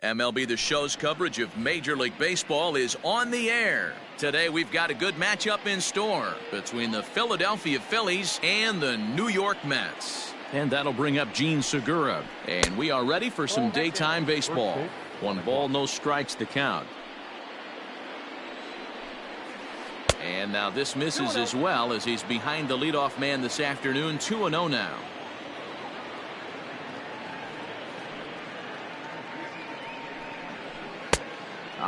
MLB The Show's coverage of Major League Baseball is on the air. Today we've got a good matchup in store between the Philadelphia Phillies and the New York Mets. And that'll bring up Gene Segura. And we are ready for some daytime baseball. 1 ball, no strikes to count. And now this misses as well as he's behind the leadoff man this afternoon. 2-0 now.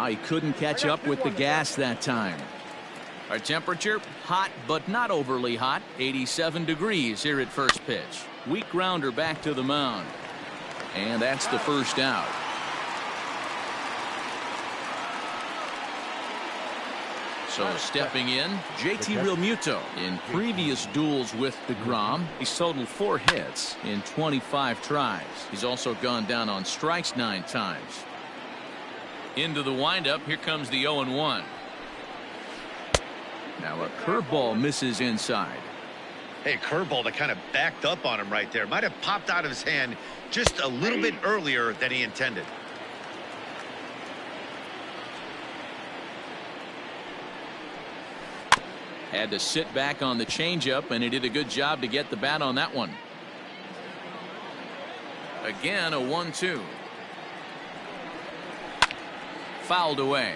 He couldn't catch up with the gas that time. Our temperature, hot but not overly hot. 87 degrees here at first pitch. Weak grounder back to the mound. And that's the first out. So stepping in, JT Realmuto. In previous duels with DeGrom, he's totaled 4 hits in 25 tries. He's also gone down on strikes 9 times. Into the windup, here comes the 0-1. Now a curveball misses inside. Hey, curveball that kind of backed up on him right there. Might have popped out of his hand just a little bit earlier than he intended. Had to sit back on the changeup, and he did a good job to get the bat on that one. Again, a 1-2. Fouled away.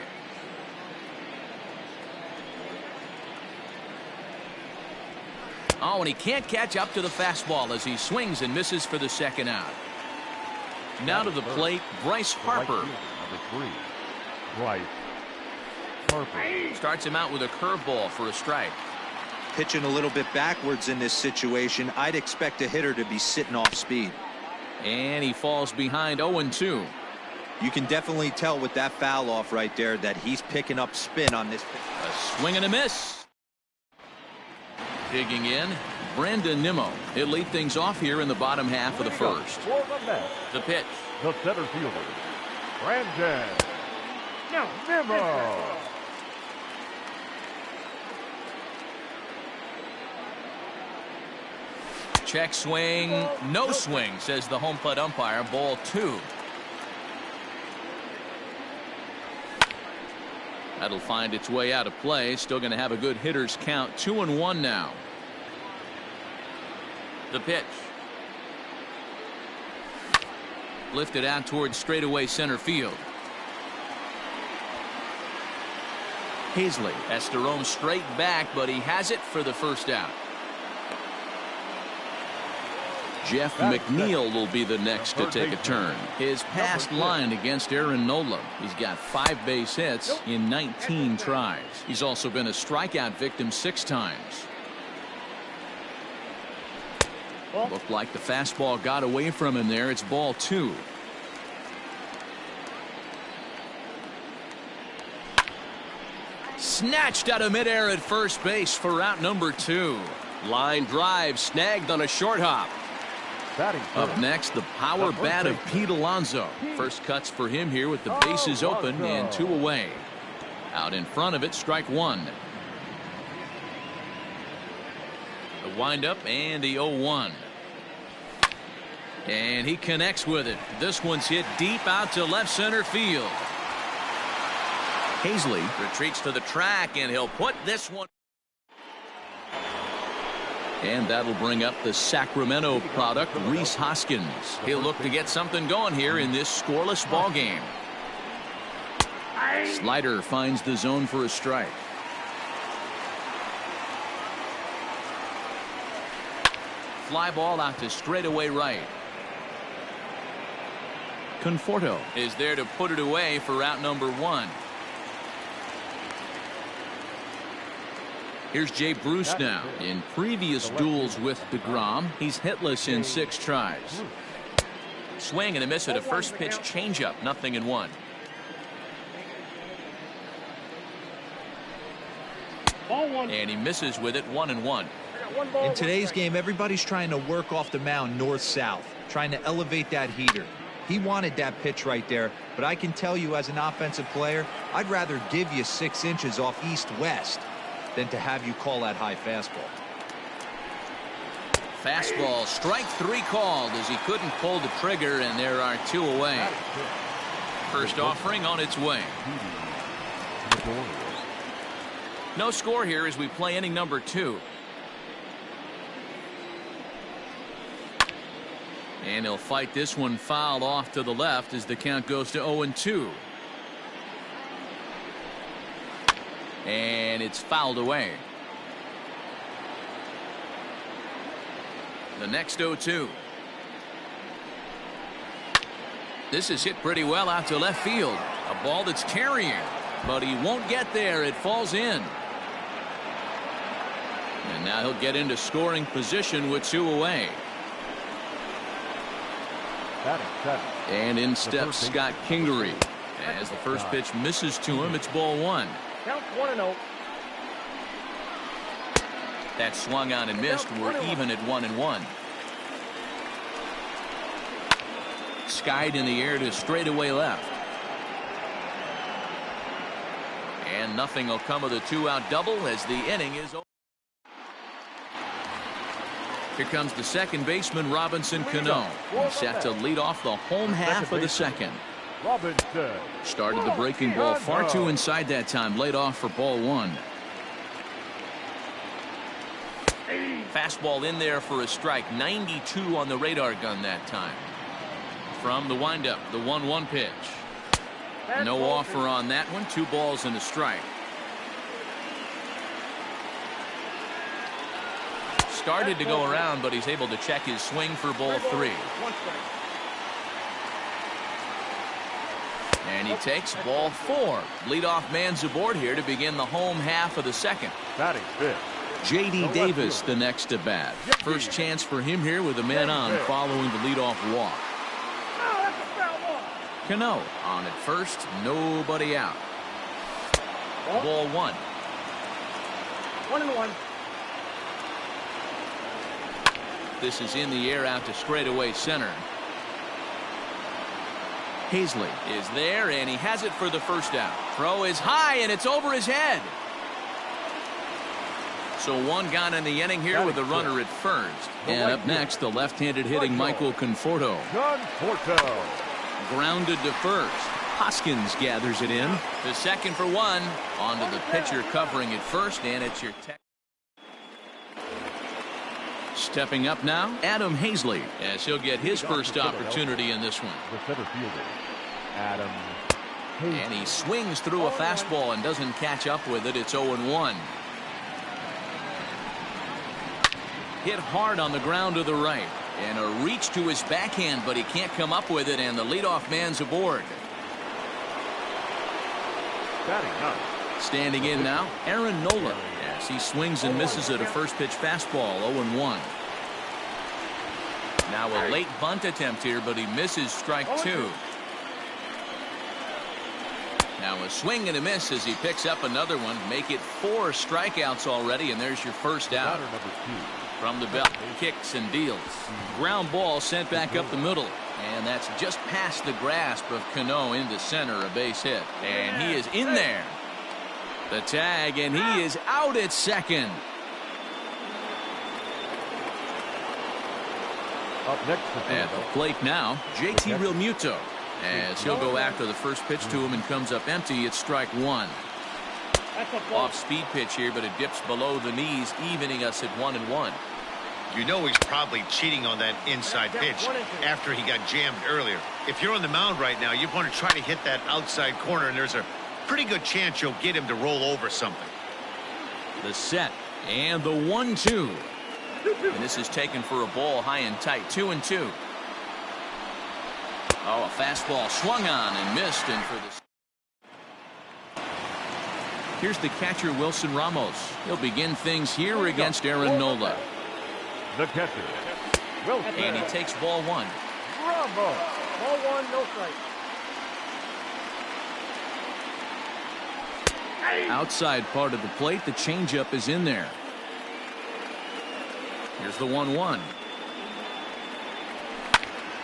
Oh, and he can't catch up to the fastball as he swings and misses for the second out. Now to the plate, Bryce Harper. Number 3, Bryce Harper. Starts him out with a curveball for a strike. Pitching a little bit backwards in this situation. I'd expect a hitter to be sitting off speed. And he falls behind 0-2. You can definitely tell with that foul off right there that he's picking up spin on this. A swing and a miss. Digging in, Brandon Nimmo. He'll lead things off here in the bottom half of the first. The pitch. The center fielder, Brandon Nimmo. Check swing, no swing, says the home plate umpire. Ball 2. That'll find its way out of play. Still going to have a good hitter's count. 2-1 now. The pitch. Lifted out towards straightaway center field. Hazley has to roam straight back, but he has it for the first out. Jeff McNeil will be the next to take a turn. His past line against Aaron Nola. He's got 5 base hits in 19 tries. He's also been a strikeout victim 6 times. Looked like the fastball got away from him there. It's ball 2. Snatched out of midair at first base for out number 2. Line drive snagged on a short hop. Up next, the power bat of Pete Alonso. First cuts for him here with the bases open and 2 away. Out in front of it, strike 1. The windup and the 0-1. And he connects with it. This one's hit deep out to left center field. Hazley retreats to the track, and he'll put this one. And that'll bring up the Sacramento product, Rhys Hoskins. He'll look to get something going here in this scoreless ball game. Slider finds the zone for a strike. Fly ball out to straightaway right. Conforto is there to put it away for out number 1. Here's Jay Bruce now. In previous duels with DeGrom, he's hitless in 6 tries. Swing and a miss at a first pitch changeup. 0-1. And he misses with it. 1-1. In today's game, everybody's trying to work off the mound north-south, trying to elevate that heater. He wanted that pitch right there, but I can tell you as an offensive player, I'd rather give you 6 inches off east-west than to have you call that high fastball. Fastball, strike 3 called as he couldn't pull the trigger, and there are 2 away. First offering on its way. No score here as we play inning number 2. And he'll fight this one fouled off to the left as the count goes to 0-2. And it's fouled away. The next 0-2. This is hit pretty well out to left field. A ball that's carrying, but he won't get there. It falls in. And now he'll get into scoring position with 2 away. And in steps Scott Kingery. As the first pitch misses to him, it's ball 1. Count 1-0. That swung on and missed. We're even at 1-1. Skied in the air to straightaway left. And nothing will come of the 2-out double as the inning is over. Here comes the second baseman, Robinson Cano. He's set to lead off the home half of the second. Started the breaking ball far too inside that time. Laid off for ball 1. Fastball in there for a strike. 92 on the radar gun that time. From the windup, the 1-1 pitch. No offer on that one. 2 balls and a strike. Started to go around, but he's able to check his swing for ball 3. And he takes ball 4. Leadoff man's aboard here to begin the home half of the second. J.D. Davis the next to bat. First chance for him here with a man on following the leadoff walk. Cano on at first, nobody out. Ball 1. 1-1. This is in the air out to straightaway center. Hazley is there, and he has it for the first out. Throw is high, and it's over his head. So 1 gone in the inning here with a runner at first. And up next, the left-handed hitting Michael Conforto. Grounded to first. Hoskins gathers it in. The second for 1. Onto the pitcher covering at first, and it's your stepping up now, Adam Hazley, as he'll get his first opportunity in this one. And he swings through a fastball and doesn't catch up with it. It's 0-1. Hit hard on the ground to the right. And a reach to his backhand, but he can't come up with it, and the leadoff man's aboard. Standing in now, Aaron Nola. Yes, he swings and misses at a first pitch fastball, 0-1. Now a late bunt attempt here, but he misses strike 2. Now a swing and a miss as he picks up another one. Make it 4 strikeouts already, and there's your first out. From the belt, kicks and deals. Ground ball sent back up the middle. And that's just past the grasp of Cano into center, a base hit. And he is in there. The tag, and he is out at second. Up next at the plate now, JT Realmuto. As he'll go after the first pitch to him and comes up empty. It's strike 1. Off speed pitch here, but it dips below the knees, evening us at 1-1. You know he's probably cheating on that inside pitch after he got jammed earlier. If you're on the mound right now, you want to try to hit that outside corner, and there's a pretty good chance you'll get him to roll over something. The set and the 1-2. And this is taken for a ball high and tight. 2-2. Oh, a fastball swung on and missed, and for this. Here's the catcher, Wilson Ramos. He'll begin things here against Aaron Nola. The catcher, Wilson. And he takes ball 1. Ramos. Ball 1, no strike. Outside part of the plate, the changeup is in there. Here's the 1-1.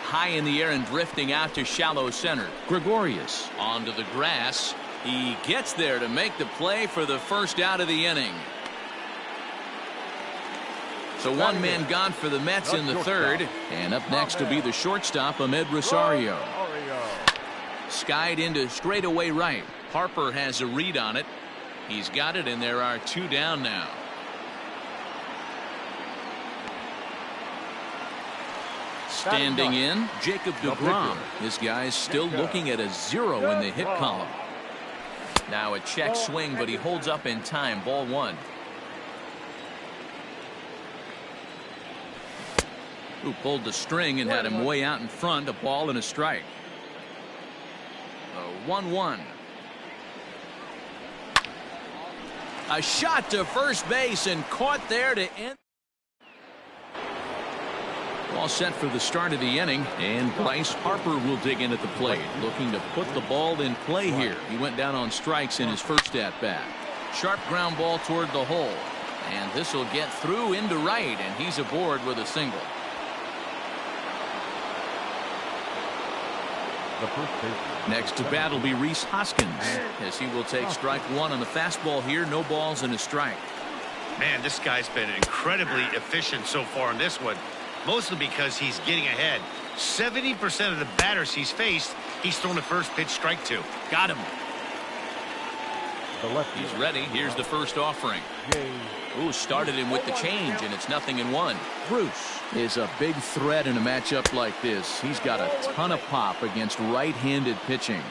High in the air and drifting out to shallow center. Gregorius onto the grass. He gets there to make the play for the first out of the inning. So 1 man gone for the Mets in the third. And up next will be the shortstop, Ahmed Rosario. Skied into straightaway right. Harper has a read on it. He's got it, and there are 2 down now. Standing in, Jacob deGrom. This guy's still looking at a 0 in the hit column. Now a check swing, but he holds up in time. Ball 1. Who pulled the string and had him way out in front. A ball and a strike. 1-1. A shot to first base and caught there to end. All set for the start of the inning, and Bryce Harper will dig in at the plate, looking to put the ball in play here. He went down on strikes in his first at bat. Sharp ground ball toward the hole, and this will get through into right, and he's aboard with a single. Next to bat will be Rhys Hoskins, as he will take strike 1 on the fastball here. No balls and a strike. Man, this guy's been incredibly efficient so far in this one. Mostly because he's getting ahead. 70% of the batters he's faced, he's thrown a first pitch strike to. Got him. He's ready. Here's the first offering. Ooh, started him with the change, and it's 0-1. Bruce is a big threat in a matchup like this. He's got a ton of pop against right-handed pitching.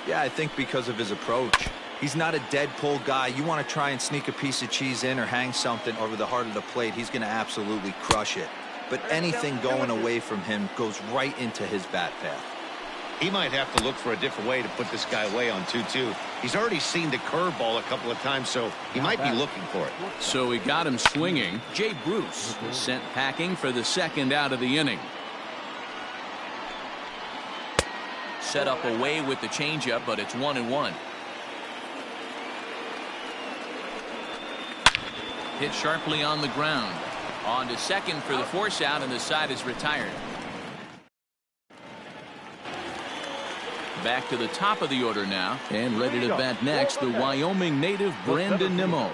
Yeah, I think because of his approach. He's not a dead pull guy. You want to try and sneak a piece of cheese in or hang something over the heart of the plate, he's going to absolutely crush it. But anything going away from him goes right into his bat path. He might have to look for a different way to put this guy away on 2-2. He's already seen the curveball a couple of times, so he might be looking for it. So he got him swinging. Jay Bruce was sent packing for the second out of the inning. Set up away with the changeup, but it's 1-1. Hit sharply on the ground. On to second for the force out, and the side is retired. Back to the top of the order now, and ready to bat next, the Wyoming native Brandon Nimmo.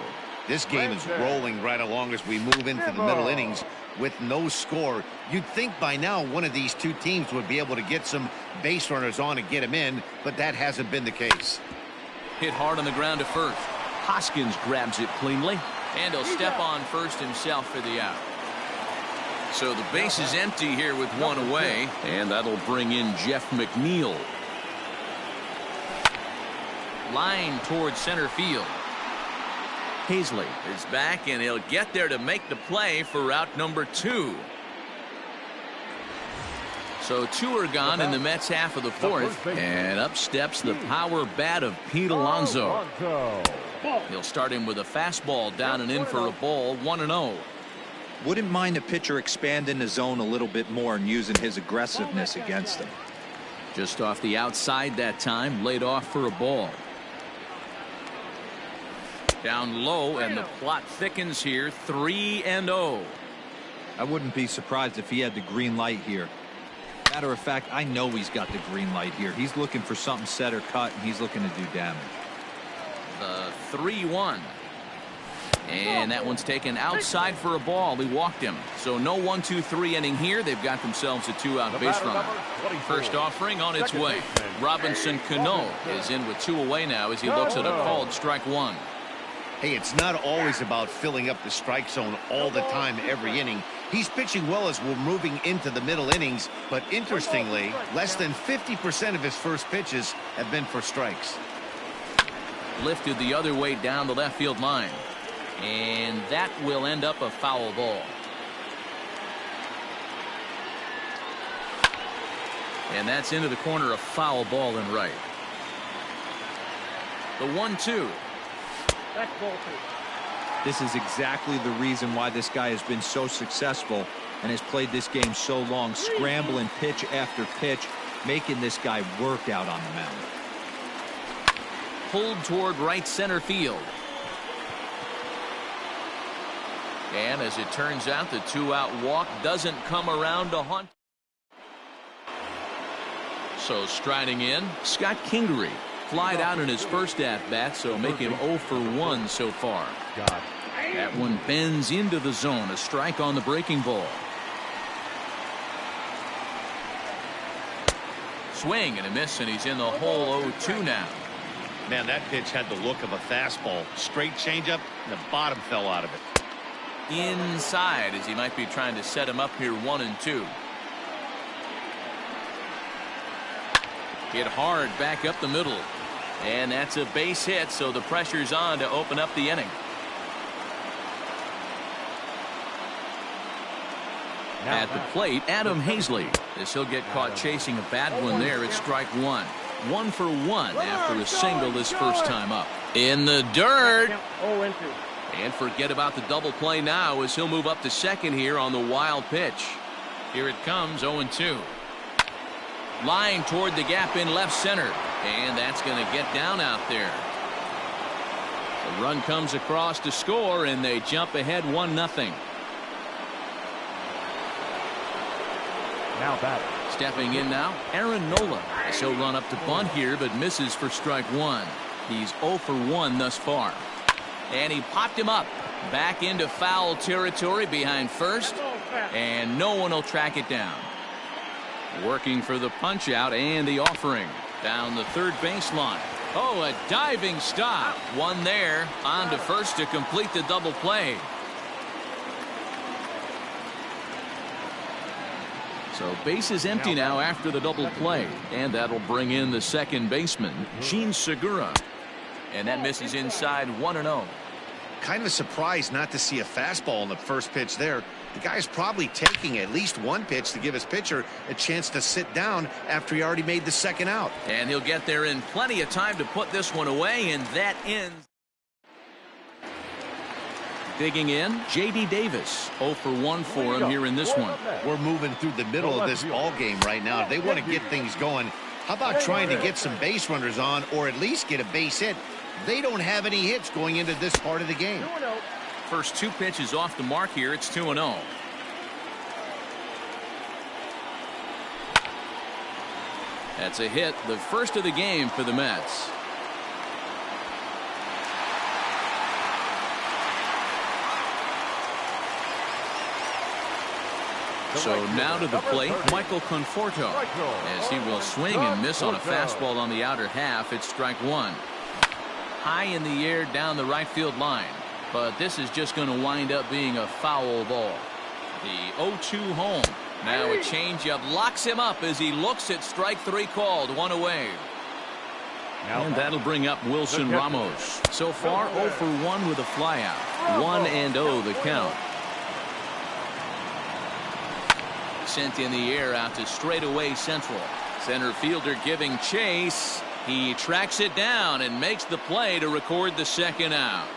This game is rolling right along as we move into the middle innings with no score. You'd think by now one of these two teams would be able to get some base runners on and get them in, but that hasn't been the case. Hit hard on the ground to first. Hoskins grabs it cleanly, and he'll step on first himself for the out. So the base is empty here with 1 away, and that'll bring in Jeff McNeil. Line towards center field. Hazley is back, and he'll get there to make the play for out number 2. So 2 are gone in the Mets half of the 4th, and up steps the power bat of Pete Alonso. He'll start him with a fastball down and in for a ball. 1-0. Wouldn't mind a pitcher expanding the zone a little bit more and using his aggressiveness against him. Just off the outside that time, laid off for a ball. Down low, and the plot thickens here. 3-0. I wouldn't be surprised if he had the green light here. Matter of fact, I know he's got the green light here. He's looking for something set or cut, and he's looking to do damage. 3-1. And that one's taken outside for a ball. He walked him. So no 1-2-3 inning here. They've got themselves a 2-out base runner. First offering on its way. Robinson Cano is in with 2 away now as he looks at a called strike 1. Hey, it's not always about filling up the strike zone all the time every inning. He's pitching well as we're moving into the middle innings, but interestingly, less than 50% of his first pitches have been for strikes. Lifted the other way down the left field line, and that will end up a foul ball. And that's into the corner, a foul ball and right. The 1-2. This is exactly the reason why this guy has been so successful and has played this game so long, scrambling pitch after pitch, making this guy work out on the mound. Pulled toward right center field. And as it turns out, the 2-out walk doesn't come around to haunt. So striding in, Scott Kingery. Flied out in his first at-bat, so make him 0 for 1 so far. That one bends into the zone. A strike on the breaking ball. Swing and a miss, and he's in the hole 0-2 now. Man, that pitch had the look of a fastball. Straight changeup, and the bottom fell out of it. Inside, as he might be trying to set him up here 1-2. Hit hard back up the middle. And that's a base hit, so the pressure's on to open up the inning. At the plate, Adam Hazley, as he'll get caught chasing a bad one there at strike one. 1 for 1 after a single his first time up. In the dirt. And forget about the double play now as he'll move up to second here on the wild pitch. Here it comes, 0-2. Line toward the gap in left center. And that's going to get down out there. The run comes across to score, and they jump ahead 1-0. Now batting. Stepping in now, Aaron Nola. As he'll run up to bunt here, but misses for strike one. He's 0 for 1 thus far. And he popped him up. Back into foul territory behind first. And no one will track it down. Working for the punch out and the offering. Down the third baseline. Oh, a diving stop. One there. On to first to complete the double play. So base is empty now after the double play. And that'll bring in the second baseman, Gene Segura. And that misses inside 1-0. Kind of surprised not to see a fastball in the first pitch there. The guy's probably taking at least one pitch to give his pitcher a chance to sit down after he already made the second out. And he'll get there in plenty of time to put this one away, and that ends. Digging in, J.D. Davis. 0 for 1 for him here in this one. We're moving through the middle of this ball game right now. If they want to get things going, how about trying to get some base runners on or at least get a base hit? They don't have any hits going into this part of the game. First two pitches off the mark here. It's 2-0. That's a hit, the first of the game for the Mets. So now to the plate, Michael Conforto, as he will swing and miss on a fastball on the outer half. It's strike one. High in the air down the right field line, but this is just going to wind up being a foul ball. The 0-2 home. Now a changeup locks him up as he looks at strike three called. One away. And that'll bring up Wilson Ramos. So far 0 for 1 with a flyout. 1-0 the count. Sent in the air out to straightaway central. Center fielder giving chase. He tracks it down and makes the play to record the second out.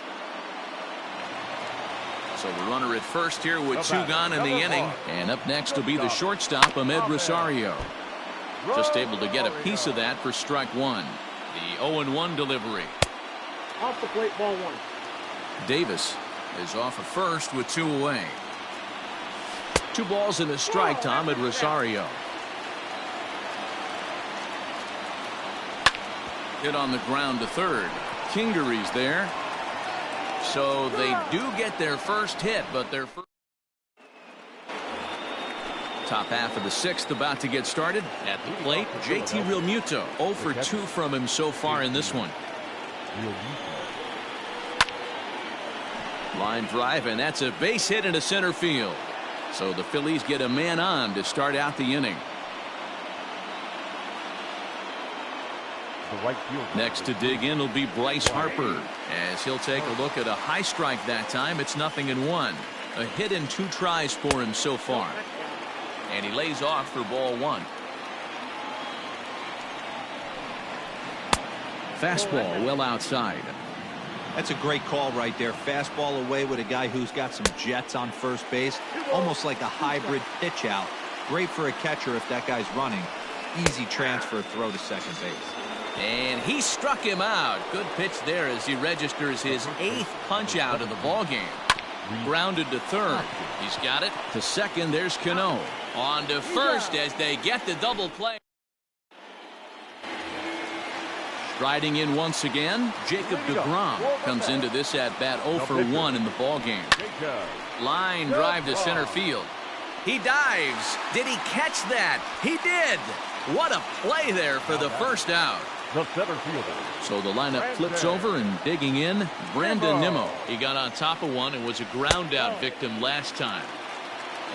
So the runner at first here with two gone in the inning. And up next will be the shortstop, Ahmed Rosario. Just able to get a piece of that for strike one. The 0-1 delivery. Off the plate, ball one. Davis is off at first with two away. 2 balls and a strike to Ahmed Rosario. Hit on the ground to third. Kingery's there. So they do get their first hit, but their first. Top half of the 6th about to get started. At the plate, JT Realmuto. 0 for 2 from him so far in this one. Line drive, and that's a base hit into center field. So the Phillies get a man on to start out the inning. Next to dig in will be Bryce Harper, as he'll take a look at a high strike that time. It's 0-1. A hit in 2 tries for him so far. And he lays off for ball one. Fastball well outside. That's a great call right there. Fastball away with a guy who's got some jets on first base. Almost like a hybrid pitch out. Great for a catcher if that guy's running. Easy transfer throw to second base. And he struck him out. Good pitch there as he registers his 8th punch out of the ball game. Grounded to third. He's got it. To second, there's Cano. On to first as they get the double play. Striding in once again, Jacob deGrom comes into this at bat 0 for 1 in the ball game. Line drive to center field. He dives. Did he catch that? He did. What a play there for the first out. The center fielder. So the lineup flips over and digging in, Brandon Nimmo. He got on top of one and was a ground out victim last time.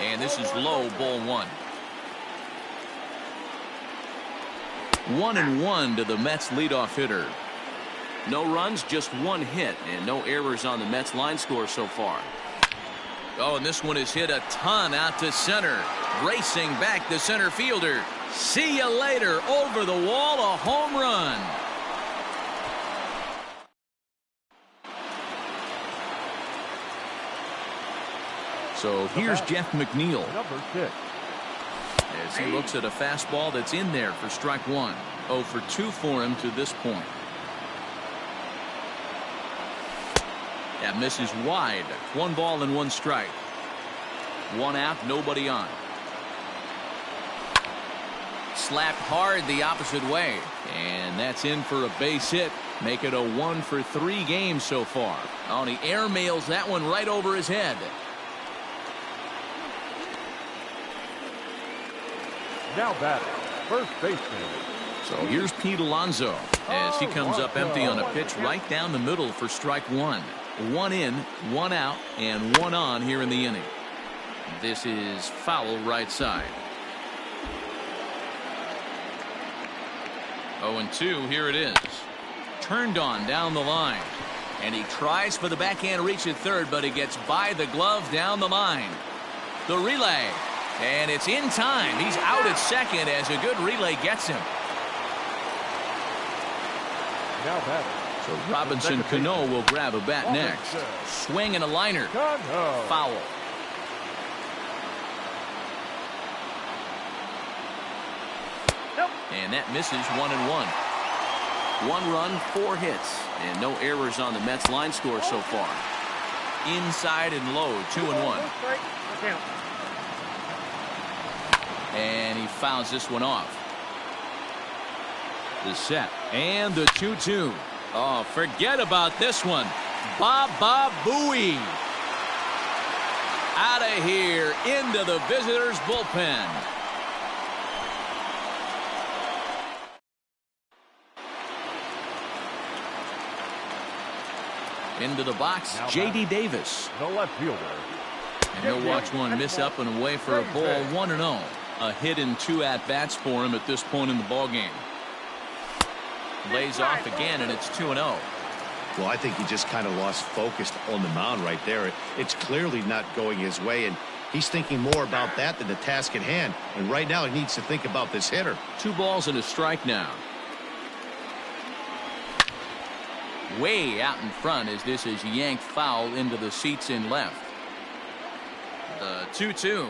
And this is low, ball one. 1-1 to the Mets leadoff hitter. No runs, just one hit, and no errors on the Mets line score so far. Oh, and this one is hit a ton out to center. Racing back the center fielder. See you later. Over the wall, a home run. So here's Jeff McNeil. Number 6. As he looks at a fastball that's in there for strike one. 0 for 2 for him to this point. That misses wide. 1 ball and 1 strike. 1 out, nobody on. Slapped hard the opposite way. And that's in for a base hit. Make it a 1 for 3 games so far. Oh, and he airmails that one right over his head. Now batting, first baseman. So here's Pete Alonso as he comes up empty on a pitch right down the middle for strike one. 1 in, 1 out, and 1 on here in the inning. This is foul right side. 0-2, here it is. Turned on down the line. And he tries for the backhand reach at third, but he gets by the glove down the line. The relay. And it's in time. He's out at second as a good relay gets him. Now batting. So Robinson Cano will grab a bat next. Swing and a liner. Foul. And that misses 1-1. 1 run, 4 hits, and no errors on the Mets line score so far. Inside and low, 2-1. And he fouls this one off. The set and the 2-2. Oh, forget about this one. Baba Booey. Out of here into the visitors' bullpen. Into the box, J.D. Davis. The left fielder. And he'll watch one miss up and away for a ball. 1-0. A hit and 2 at-bats for him at this point in the ballgame. Lays off again, and it's 2-0. Well, I think he just kind of lost focus on the mound right there. It's clearly not going his way, and he's thinking more about that than the task at hand. And right now he needs to think about this hitter. 2 balls and a strike now. Way out in front as this is yanked foul into the seats in left. The 2-2.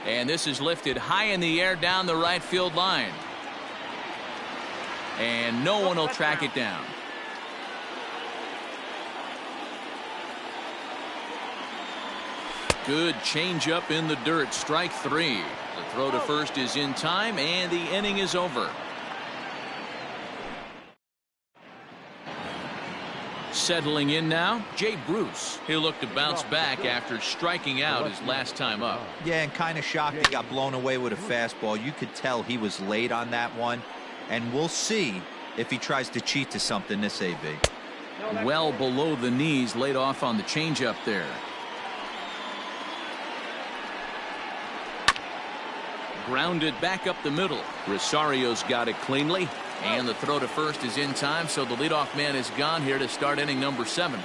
And this is lifted high in the air down the right field line. And no one will track it down. Good changeup in the dirt. Strike 3. The throw to first is in time, and the inning is over. Settling in now, Jay Bruce. He'll look to bounce back after striking out his last time up. Yeah, and kind of shocked he got blown away with a fastball. You could tell he was late on that one. And we'll see if he tries to cheat to something this AB. Well below the knees, laid off on the changeup there. Grounded back up the middle. Rosario's got it cleanly. And the throw to first is in time, so the leadoff man is gone here to start inning number 7.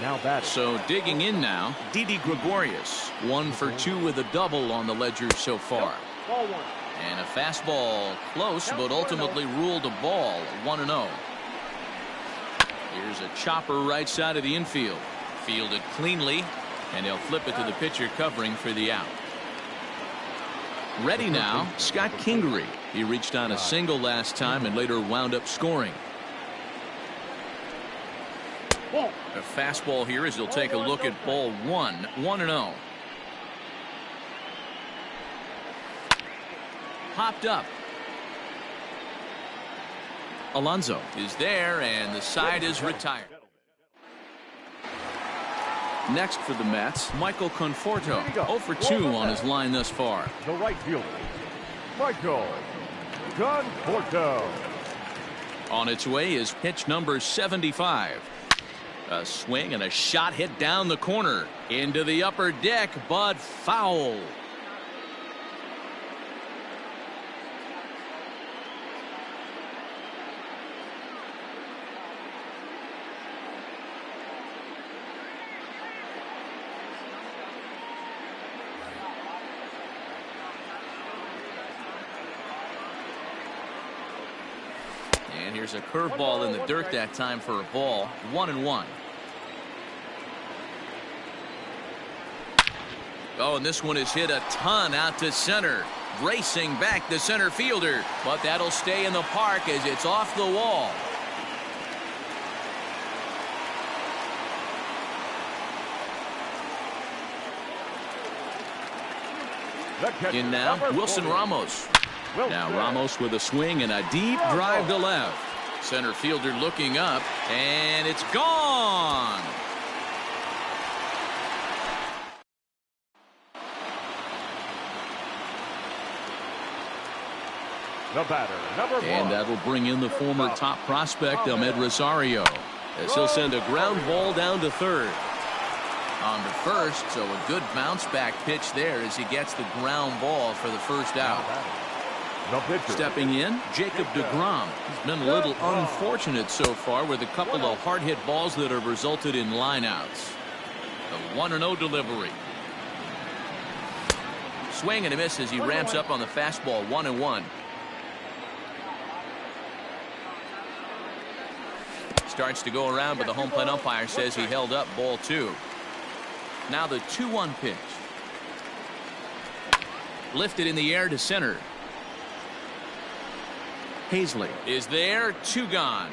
Now batting. So digging in now, Didi Gregorius. 1 for 2 with a double on the ledger so far. Ball 1. And a fastball close, but ultimately ruled a ball. 1-0. Here's a chopper right side of the infield. Fielded cleanly, and they'll flip it to the pitcher covering for the out. Ready now, Scott Kingery. He reached on a single last time and later wound up scoring. A fastball here as he'll take a look at ball 1. 1-0. Popped up. Alonso is there, and the side is retired. Next for the Mets, Michael Conforto, Here we go. 0 for 2 on his line thus far. The right fielder, Michael Conforto. On its way is pitch number 75. A swing and a shot hit down the corner into the upper deck, but foul. And here's a curveball in the dirt that time for a ball. 1-1. Oh, and this one is hit a ton out to center. Racing back the center fielder, but that'll stay in the park as it's off the wall. In now, Wilson Ramos. Now Ramos with a swing and a deep drive to left. Center fielder looking up, and it's gone. The batter, number 1. And that'll bring in the former top prospect, Ahmed Rosario, as he'll send a ground ball down to third. On to first, so a good bounce back pitch there as he gets the ground ball for the first out. Stepping in, Jacob deGrom. He's been a little unfortunate so far with a couple of hard hit balls that have resulted in lineouts. The 1-0 delivery. Swing and a miss as he ramps up on the fastball. 1-1. Starts to go around, but the home plate umpire says he held up. Ball 2. Now the 2-1 pitch. Lifted in the air to center. Hazley is there. 2 gone.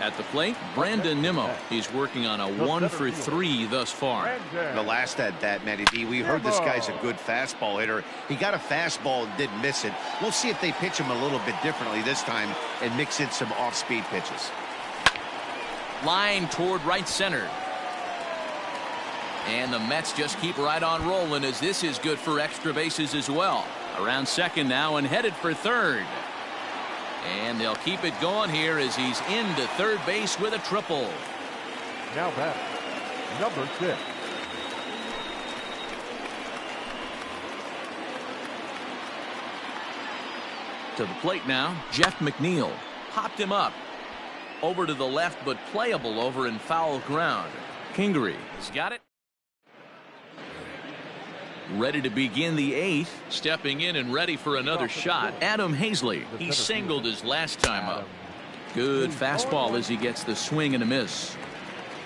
At the plate, Brandon Nimmo. He's working on a 1 for 3 thus far. The last at that, Matty B, we heard this guy's a good fastball hitter. He got a fastball and didn't miss it. We'll see if they pitch him a little bit differently this time and mix in some off-speed pitches. Line toward right center. And the Mets just keep right on rolling as this is good for extra bases as well. Around second now and headed for third. And they'll keep it going here as he's into third base with a triple. Now batter, number 6. To the plate now, Jeff McNeil. Popped him up. Over to the left, but playable over in foul ground. Kingery has got it. Ready to begin the 8th. Stepping in and ready for another shot. Adam Hazley. He singled his last time up. Good fastball as he gets the swing and a miss.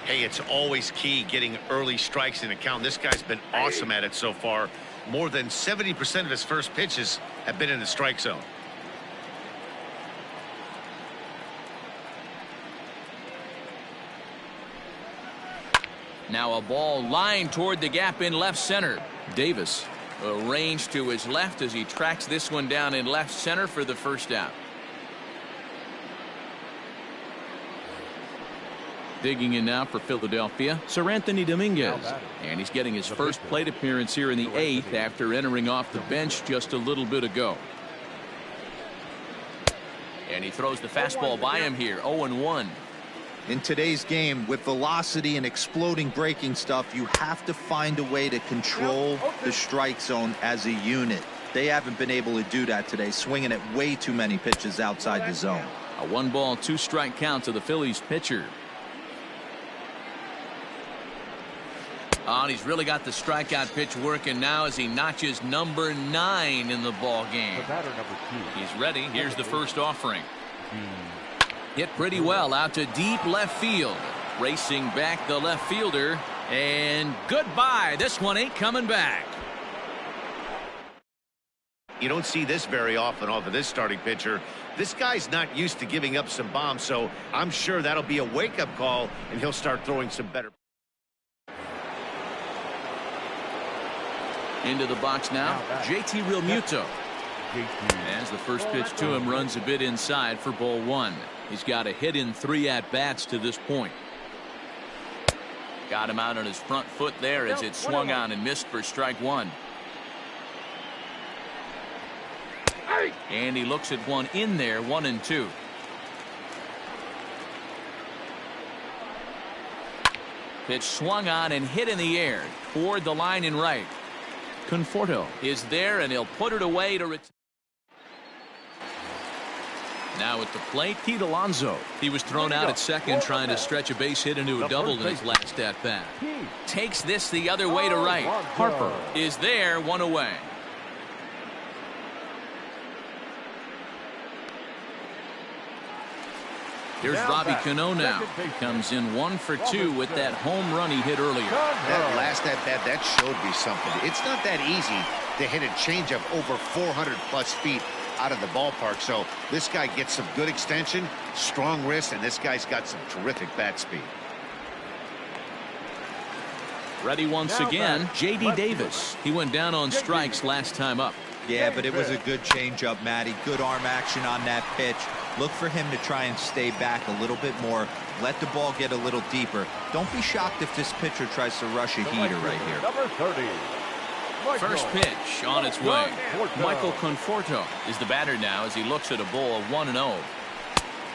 Hey, it's always key getting early strikes in a count. This guy's been awesome at it so far. More than 70% of his first pitches have been in the strike zone. Now a ball lined toward the gap in left center. Davis arranged to his left as he tracks this one down in left center for the first out. Digging in now for Philadelphia, Sir Anthony Dominguez. And he's getting his first plate appearance here in the 8th after entering off the bench just a little bit ago. And he throws the fastball by him here. 0-1. In today's game, with velocity and exploding breaking stuff, you have to find a way to control the strike zone as a unit. They haven't been able to do that today, swinging at way too many pitches outside the zone. A 1-ball, 2-strike count to the Phillies pitcher. Oh, and he's really got the strikeout pitch working now as he notches number 9 in the ball game. The batter, number 2. He's ready. Here's the first offering. Hit pretty well out to deep left field. Racing back the left fielder. And goodbye. This one ain't coming back. You don't see this very often off of this starting pitcher. This guy's not used to giving up some bombs, so I'm sure that'll be a wake-up call, and he'll start throwing some better. Into the box now, JT Realmuto. As the first pitch to him runs a bit inside for ball 1. He's got a hit in 3 at-bats to this point. Got him out on his front foot there as it swung on and missed for strike one. And he looks at one in there, 1-2. Pitch swung on and hit in the air toward the line in right. Conforto is there, and he'll put it away to retire. Now at the plate, Pete Alonso. He was thrown out at second trying to stretch a base hit into a double in his last at-bat. Takes this the other way to right. Harper is there, 1 away. Here's Robbie Cano now. He comes in 1 for 2 with that home run he hit earlier. That last at-bat, that showed me something. It's not that easy to hit a changeup over 400-plus feet out of the ballpark. So this guy gets some good extension, strong wrist, and this guy's got some terrific bat speed. Ready once again, J.D. Davis. He went down on strikes last time up. Yeah, but it was a good changeup, Matty. Good arm action on that pitch. Look for him to try and stay back a little bit more. Let the ball get a little deeper. Don't be shocked if this pitcher tries to rush a heater right here. Number 30. First pitch on its way. Michael Conforto is the batter now as he looks at a ball of 1-0.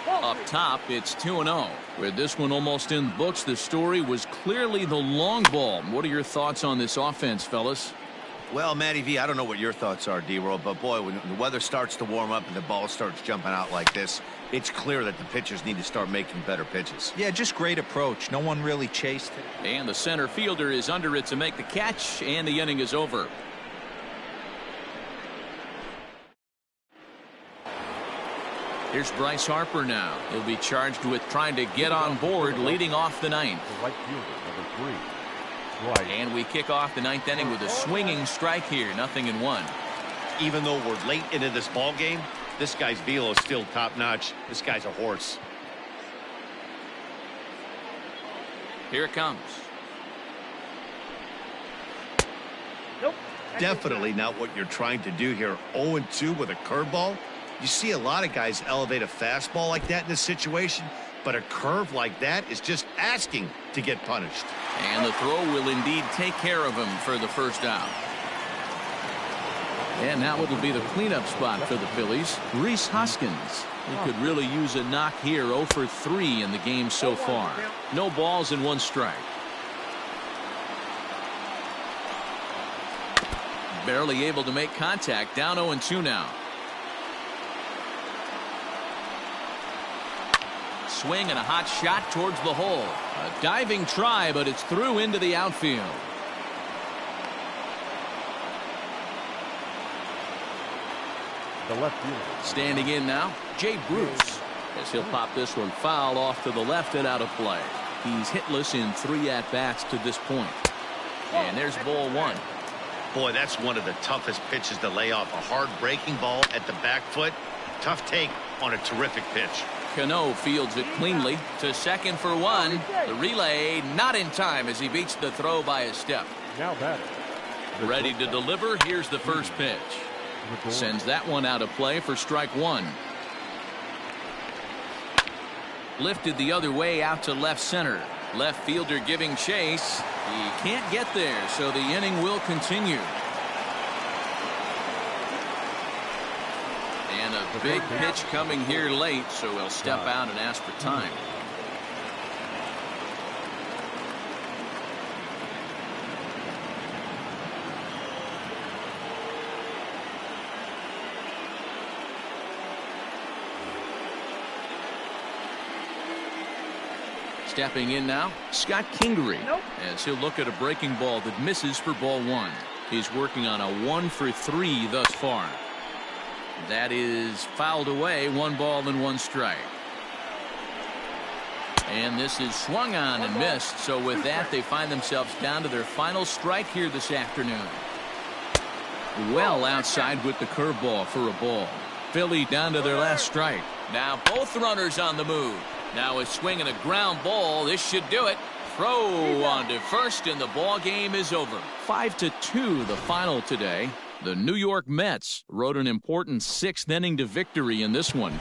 Up top, it's 2-0. With this one almost in the books, the story was clearly the long ball. What are your thoughts on this offense, fellas? Well, Matty V, I don't know what your thoughts are, D-Roll, but boy, when the weather starts to warm up and the ball starts jumping out like this, it's clear that the pitchers need to start making better pitches. Yeah, just great approach. No one really chased it. And the center fielder is under it to make the catch, and the inning is over. Here's Bryce Harper now. He'll be charged with trying to get on board leading off the ninth. Right fielder, number 3. And we kick off the ninth inning with a swinging strike here, 0-1. Even though we're late into this ball game, this guy's velo is still top-notch. This guy's a horse. Here it comes. Definitely not what you're trying to do here. 0-2 with a curveball. You see a lot of guys elevate a fastball like that in this situation, but a curve like that is just asking to get punished. And the throw will indeed take care of him for the first out. And now it'll be the cleanup spot for the Phillies. Rhys Hoskins. He could really use a knock here. 0 for 3 in the game so far. No balls and 1 strike. Barely able to make contact. Down 0-2 now. Swing and a hot shot towards the hole. A diving try, but it's through into the outfield. The left fielder. Standing in now, Jay Bruce. As he'll pop this one foul off to the left and out of play. He's hitless in 3 at-bats to this point. And there's ball 1. Boy, that's one of the toughest pitches to lay off. A hard breaking ball at the back foot. Tough take on a terrific pitch. Cano fields it cleanly to second for 1. The relay not in time as he beats the throw by a step. Now batter. Ready to deliver. Here's the first pitch. Sends that one out of play for strike 1. Lifted the other way out to left center. Left fielder giving chase. He can't get there, so the inning will continue. And a big pitch coming here late, so he'll step out and ask for time. Stepping in now, Scott Kingery, as he'll look at a breaking ball that misses for ball 1. He's working on a 1 for 3 thus far. That is fouled away. 1 ball and 1 strike. And this is swung on and missed. So with that, they find themselves down to their final strike here this afternoon. Well outside with the curveball for a ball. Philly down to their last strike. Now both runners on the move. Now a swing and a ground ball. This should do it. Throw on to first, and the ball game is over. 5-2 the final today. The New York Mets rode an important 6th inning to victory in this one.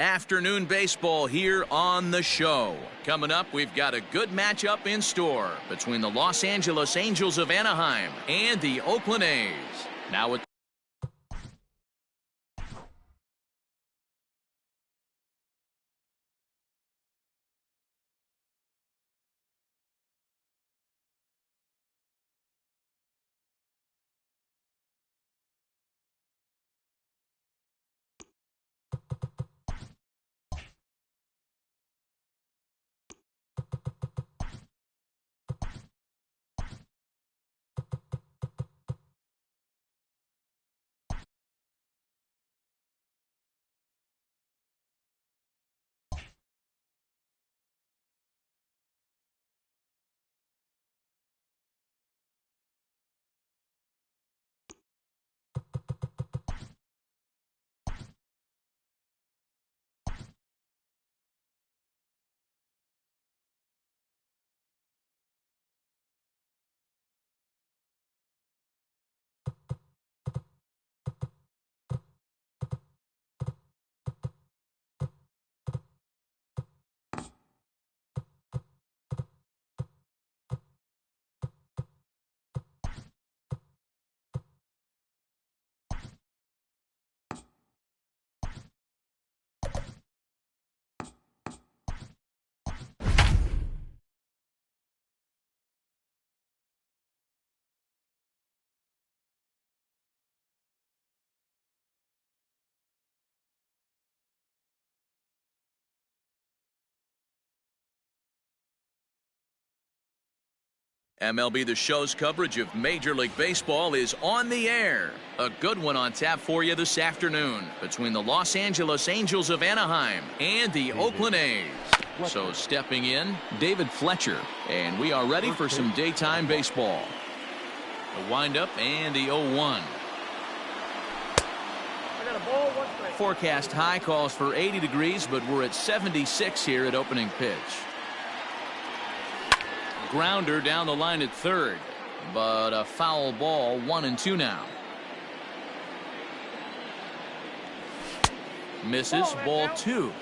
Afternoon baseball here on the show. Coming up, we've got a good matchup in store between the Los Angeles Angels of Anaheim and the Oakland A's. Now with MLB The Show's coverage of Major League Baseball is on the air. A good one on tap for you this afternoon between the Los Angeles Angels of Anaheim and the Oakland A's. So stepping in, David Fletcher, and we are ready for some daytime baseball. The windup and the 0-1. I got a ball, 1 strike. Forecast high calls for 80 degrees, but we're at 76 here at opening pitch. Grounder down the line at third, but a foul ball, 1-2 now. Misses, ball 2.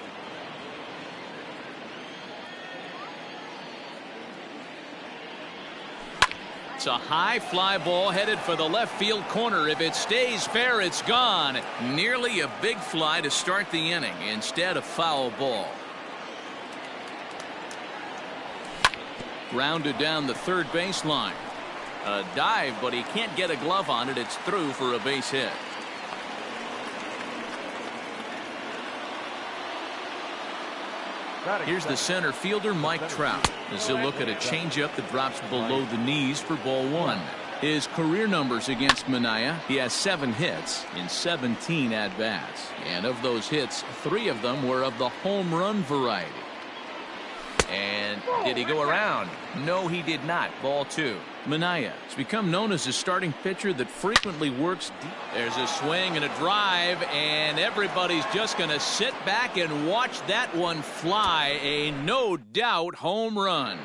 It's a high fly ball headed for the left field corner. If it stays fair, it's gone. Nearly a big fly to start the inning. Instead, a foul ball. Grounded down the third baseline. A dive, but he can't get a glove on it. It's through for a base hit. Here's the center fielder, Mike Trout, as he'll look at a changeup that drops below the knees for ball 1. His career numbers against Minaya, he has 7 hits in 17 at-bats. And of those hits, 3 of them were of the home run variety. And did he go around? No, he did not. Ball 2. Minaya has become known as a starting pitcher that frequently works deep. There's a swing and a drive, and everybody's just going to sit back and watch that one fly. A no doubt home run.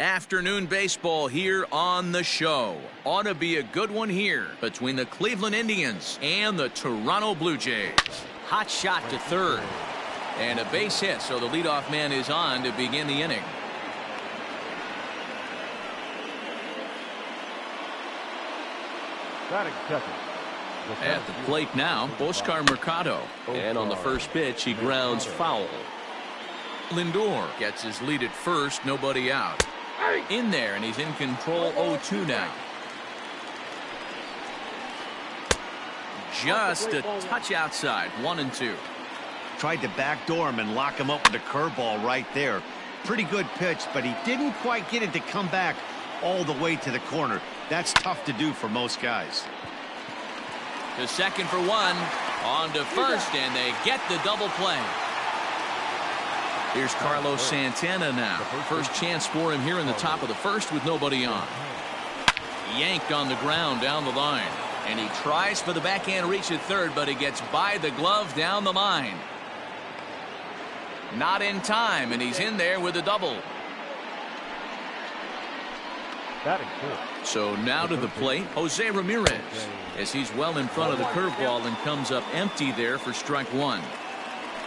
Afternoon baseball here on the show. Ought to be a good one here between the Cleveland Indians and the Toronto Blue Jays. Hot shot to third. And a base hit, so the leadoff man is on to begin the inning. Batting second. At the plate now, Oscar Mercado. And on the first pitch, he grounds foul. Lindor gets his lead at first, nobody out. In there, and he's in control 0-2 now. Just a touch outside, 1-2. Tried to backdoor him and lock him up with a curveball right there. Pretty good pitch, but he didn't quite get it to come back all the way to the corner. That's tough to do for most guys. To second for one, on to first, and they get the double play. Here's Carlos Santana now. First chance for him here in the top of the first with nobody on. Yanked on the ground down the line. And he tries for the backhand reach at third, but he gets by the glove down the line. Not in time, and he's in there with a double. So now to the plate, Jose Ramirez, as he's well in front of the curveball and comes up empty there for strike one.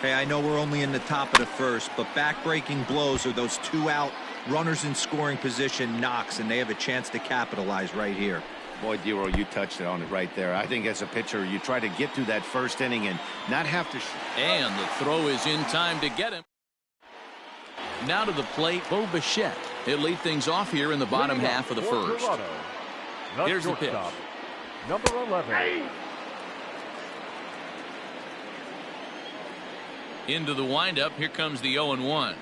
Hey, I know we're only in the top of the first, but back-breaking blows are those two-out runners in scoring position knocks, and they have a chance to capitalize right here. Boy, Dero, you touched it on it right there. I think as a pitcher, you try to get through that first inning and not have to. And the throw is in time to get him. Now to the plate, Bo Bichette. He'll lead things off here in the bottom half of the first. Here's the pitch. Number 11. Into the windup. Here comes the 0-1.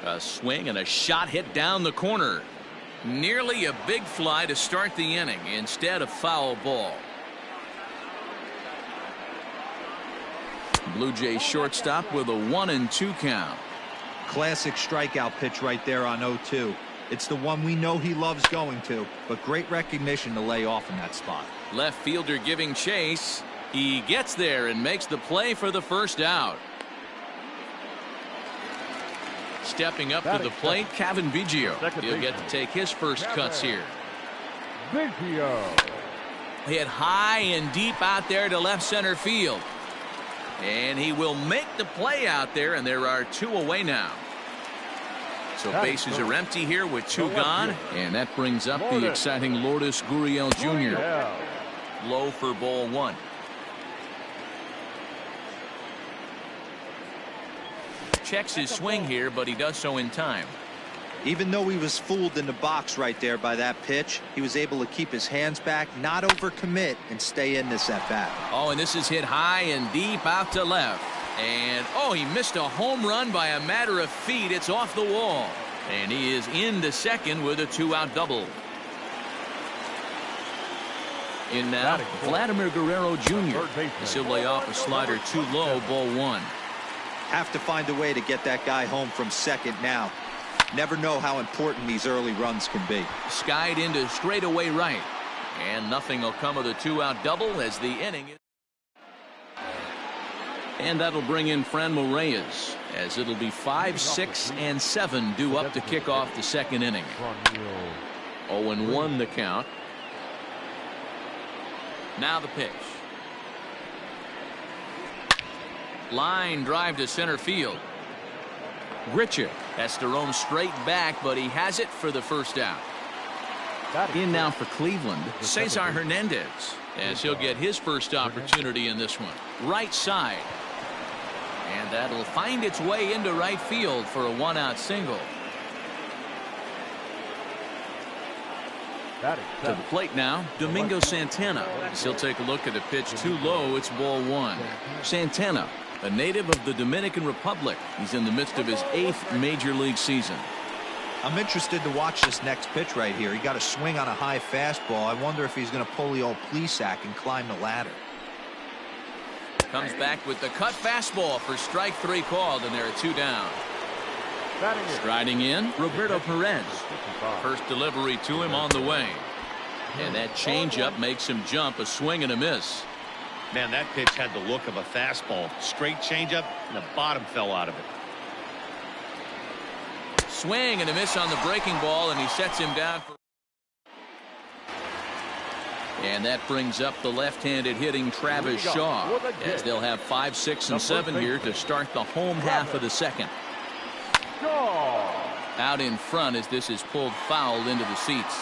A swing and a shot hit down the corner. Nearly a big fly to start the inning. Instead, a foul ball. Blue Jays shortstop with a 1-2 count. Classic strikeout pitch right there on 0-2. It's the one we know he loves going to, but great recognition to lay off in that spot. Left fielder giving chase. He gets there and makes the play for the first out. Stepping up to the plate, Kevin Biggio. He'll get to take his first cuts here. Biggio. Hit high and deep out there to left center field. And he will make the play out there, and there are 2 away now. So bases are empty here with 2 gone, and that brings up the exciting Lourdes Gurriel Jr. Low for ball 1. Checks his swing here, but he does so in time. Even though he was fooled in the box right there by that pitch, he was able to keep his hands back, not overcommit, and stay in this at bat. Oh, and this is hit high and deep out to left. And, oh, he missed a home run by a matter of feet. It's off the wall. And he is into second with a 2-out double. In now, Vladimir Guerrero Jr. He'll lay off a slider too low, ball 1. Have to find a way to get that guy home from second now. Never know how important these early runs can be. Skied into straightaway right. And nothing will come of the 2-out double as the inning is. And that'll bring in Franmil Reyes, as it'll be 5, 6, and 7 due up to kick off the second inning. 0-1 the count. Now the pitch. Line drive to center field. Grichuk has to roam straight back, but he has it for the first out. In now for Cleveland, Cesar Hernandez, as he'll get his first opportunity in this one. Right side. And that'll find its way into right field for a 1-out single. To the plate now, Domingo Santana. As he'll take a look at a pitch too low. It's ball 1. Santana, a native of the Dominican Republic. He's in the midst of his 8th major league season. I'm interested to watch this next pitch right here. He got a swing on a high fastball. I wonder if he's going to pull the old Plesac and climb the ladder. Comes back with the cut fastball for strike 3 called, and there are 2 down. Striding in, Roberto Perez. First delivery to him on the way. And that changeup makes him jump, a swing and a miss. Man, that pitch had the look of a fastball. Straight changeup, and the bottom fell out of it. Swing and a miss on the breaking ball, and he sets him down for. And that brings up the left-handed hitting Travis Shaw, as they'll have 5, 6, and 7 here to start the home half of the second. Out in front as this is pulled foul into the seats.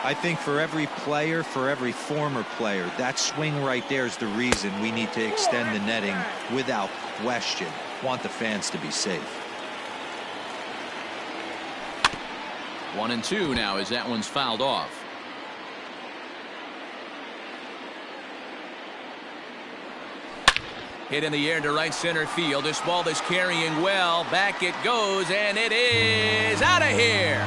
I think for every player, for every former player, that swing right there is the reason we need to extend the netting without question. Want the fans to be safe. 1-2 now as that one's fouled off. Hit in the air to right center field. This ball is carrying well. Back it goes, and it is out of here.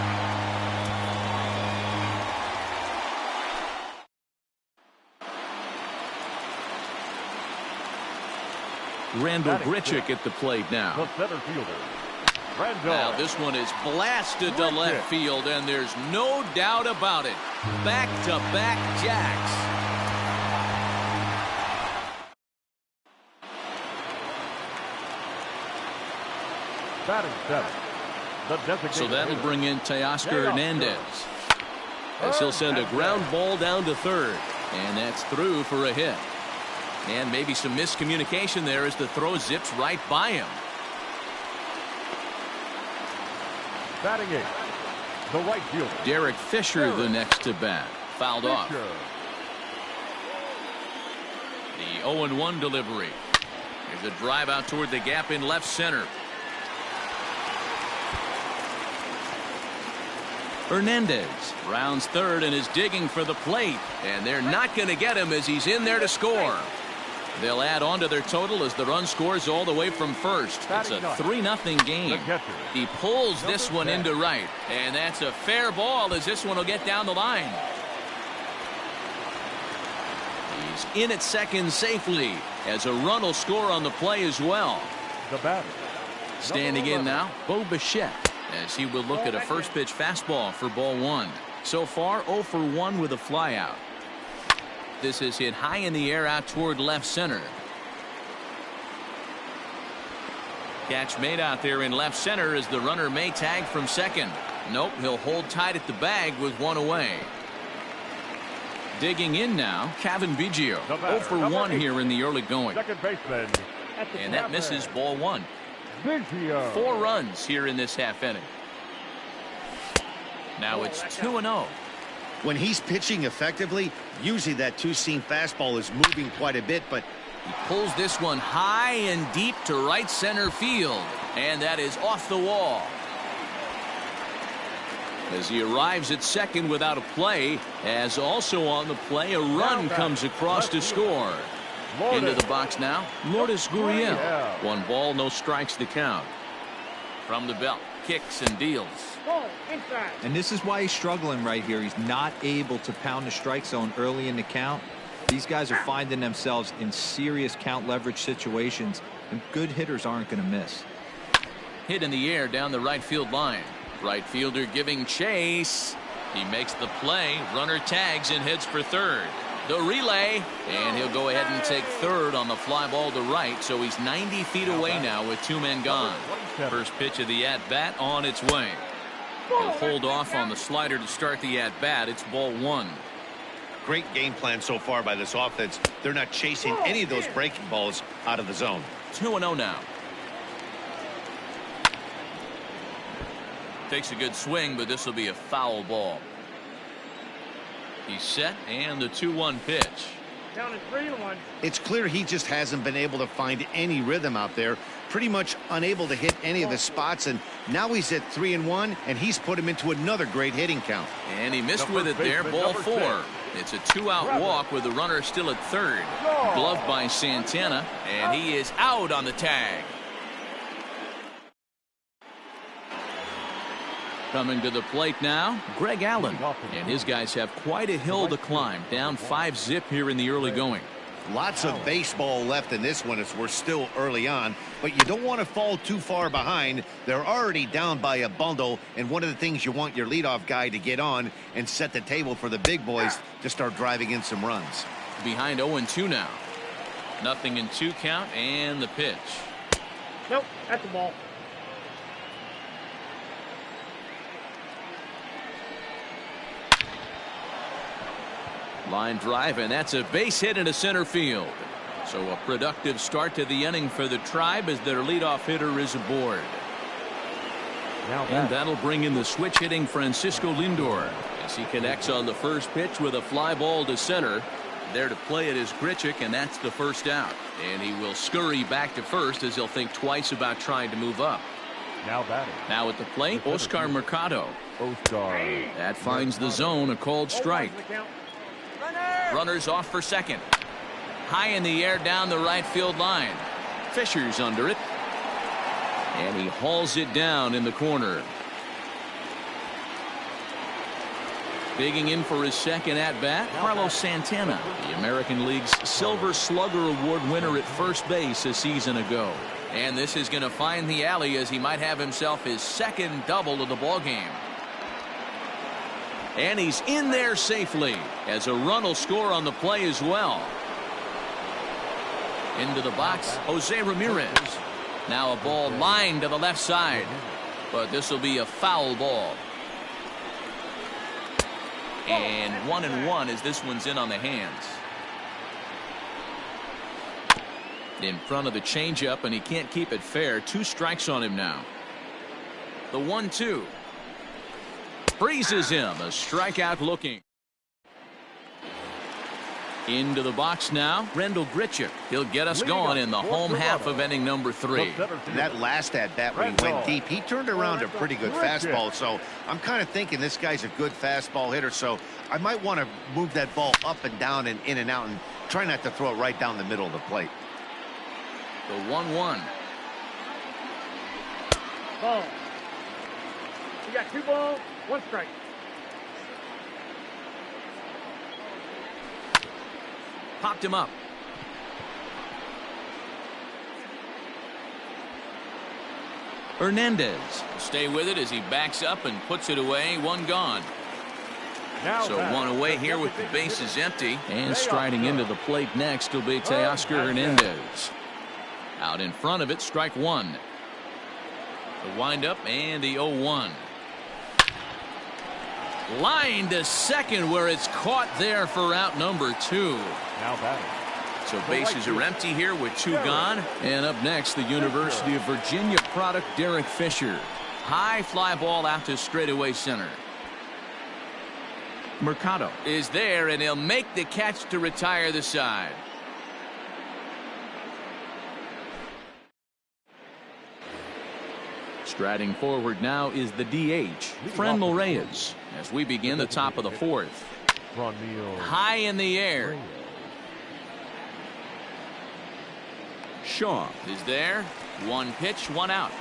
Randall Grichuk at the plate now. The center fielder, Randall. Now this one is blasted to left field, and there's no doubt about it. Back-to-back jacks. Batting 7. So that'll bring in Teoscar Hernandez, as he'll send a ground ball down to third, and that's through for a hit. And maybe some miscommunication there as the throw zips right by him. Batting 8, the right fielder, Derek Fisher the next to bat. Fouled off. The 0-1 delivery. There's a drive out toward the gap in left center. Hernandez rounds third and is digging for the plate, and they're not going to get him as he's in there to score. They'll add on to their total as the run scores all the way from first. It's a 3-0 game. He pulls this one into right, and that's a fair ball as this one will get down the line. He's in at second safely as a run will score on the play as well. The batter. Standing in now, Bo Bichette, as he will look at a first pitch fastball for ball one. So far 0 for 1 with a flyout. This is hit high in the air out toward left center. Catch made out there in left center as the runner may tag from second. Nope, he'll hold tight at the bag with one away. Digging in now, Kevin Biggio. 0 for 1 here in the early going. Second baseman. And that misses ball one. Biggio. 4 runs here in this half inning. Now it's 2-0. When he's pitching effectively, usually that two-seam fastball is moving quite a bit, but he pulls this one high and deep to right center field. And that is off the wall. As he arrives at second without a play, as also on the play, a run comes across to score. Into the box now, Lourdes Gurriel. 1 ball, no strikes to count. From the belt, kicks and deals. And this is why he's struggling right here. He's not able to pound the strike zone early in the count. These guys are finding themselves in serious count leverage situations, and good hitters aren't going to miss. Hit in the air down the right field line. Right fielder giving chase. He makes the play. Runner tags and heads for third. The relay, and he'll go ahead and take third on the fly ball to right, so he's 90 feet away now with 2 men gone. First pitch of the at-bat on its way. He'll hold off on the slider to start the at-bat. It's ball 1. great game plan so far by this offense. They're not chasing any of those breaking balls out of the zone. 2-0 now. Takes a good swing, but this will be a foul ball. He's set, and the 2-1 pitch. Down at 3-1. It's clear he just hasn't been able to find any rhythm out there. Pretty much unable to hit any of the spots, and now he's at 3-1, and he's put him into another great hitting count. And he missed with it there, ball 4. It's a 2-out walk with the runner still at third. Gloved by Santana, and he is out on the tag. Coming to the plate now, Greg Allen. And his guys have quite a hill to climb, down 5-zip here in the early going. Lots of baseball left in this one as we're still early on, but you don't want to fall too far behind. They're already down by a bundle, and one of the things you want your leadoff guy to get on and set the table for the big boys to start driving in some runs. Behind 0-2 now. Nothing in 2 count, and the pitch. Nope, that's the ball. Line drive, and that's a base hit into center field. So a productive start to the inning for the Tribe as their leadoff hitter is aboard. And that'll bring in the switch hitting Francisco Lindor as he connects on the first pitch with a fly ball to center. There to play it is Grichuk, and that's the first out. And he will scurry back to first as he'll think twice about trying to move up. Now at the plate, Oscar Mercado. That finds the zone, a called strike. Runners off for second. High in the air down the right field line. Fisher's under it. And he hauls it down in the corner. Digging in for his second at-bat, Carlos Santana, the American League's Silver Slugger Award winner at first base a season ago. And this is going to find the alley as he might have himself his second double of the ballgame. And he's in there safely as a run will score on the play as well. Into the box, Jose Ramirez. Now a ball lined to the left side, but this will be a foul ball. And 1-1 as this one's in on the hands. In front of the changeup, and he can't keep it fair. 2 strikes on him now. The 1-2. Freezes him, a strikeout looking. Into the box now, Rendell Grichuk. He'll get us going in the home half of inning number 3. And that last at-bat when he went deep, he turned around a pretty good fastball. So I'm kind of thinking this guy's a good fastball hitter. So I might want to move that ball up and down and in and out and try not to throw it right down the middle of the plate. The 1-1. Ball. You got 2 balls, 1 strike. Popped him up. Hernandez will stay with it as he backs up and puts it away. One gone. So one away here with the bases empty. And striding into the plate next will be Teoscar Hernandez. Out in front of it, strike one. The windup and the 0-1. Line to second where it's caught there for out number 2. Now batting. So bases are empty here with 2 gone. And up next, the University of Virginia product, Derek Fisher. High fly ball out to straightaway center. Mercado is there, and he'll make the catch to retire the side. Striding forward now is the DH, Franmil Reyes, as we begin the top of the 4th. High in the air. Shaw is there. 1 pitch, 1 out.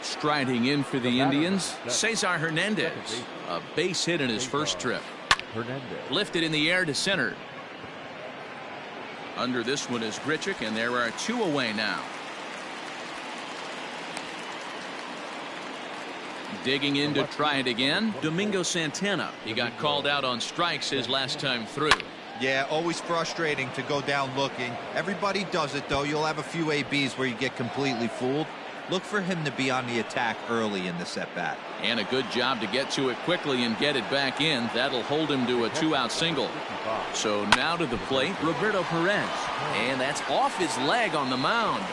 Striding in for the Indians, Cesar Hernandez. A base hit in his first trip. Lifted in the air to center. Under this one is Grichuk, and there are 2 away now. Digging in to try it again, Domingo Santana. He got called out on strikes his last time through. Yeah, always frustrating to go down looking. Everybody does it, though. You'll have a few ABs where you get completely fooled. Look for him to be on the attack early in this at-bat. And a good job to get to it quickly and get it back in. That'll hold him to a 2-out single. So now to the plate, Roberto Perez. And that's off his leg on the mound.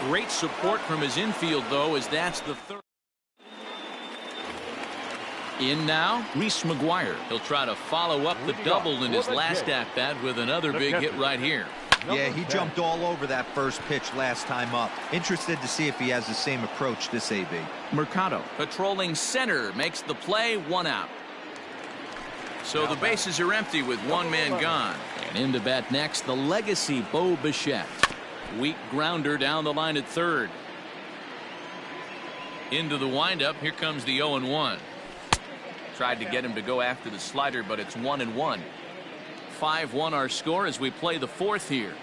Great support from his infield, though, as that's the 3rd. In now, Reese McGuire. He'll try to follow up the double in his last at-bat with another big hit right here. Yeah, he jumped all over that first pitch last time up. Interested to see if he has the same approach this AB. Mercado patrolling center makes the play. 1 out. So the bases are empty with 1 man gone. And in to bat next, the legacy Bo Bichette. Weak grounder down the line at 3rd. Into the windup. Here comes the 0-1. Tried to get him to go after the slider, but it's 1-1. 5-1 our score as we play the 4th here.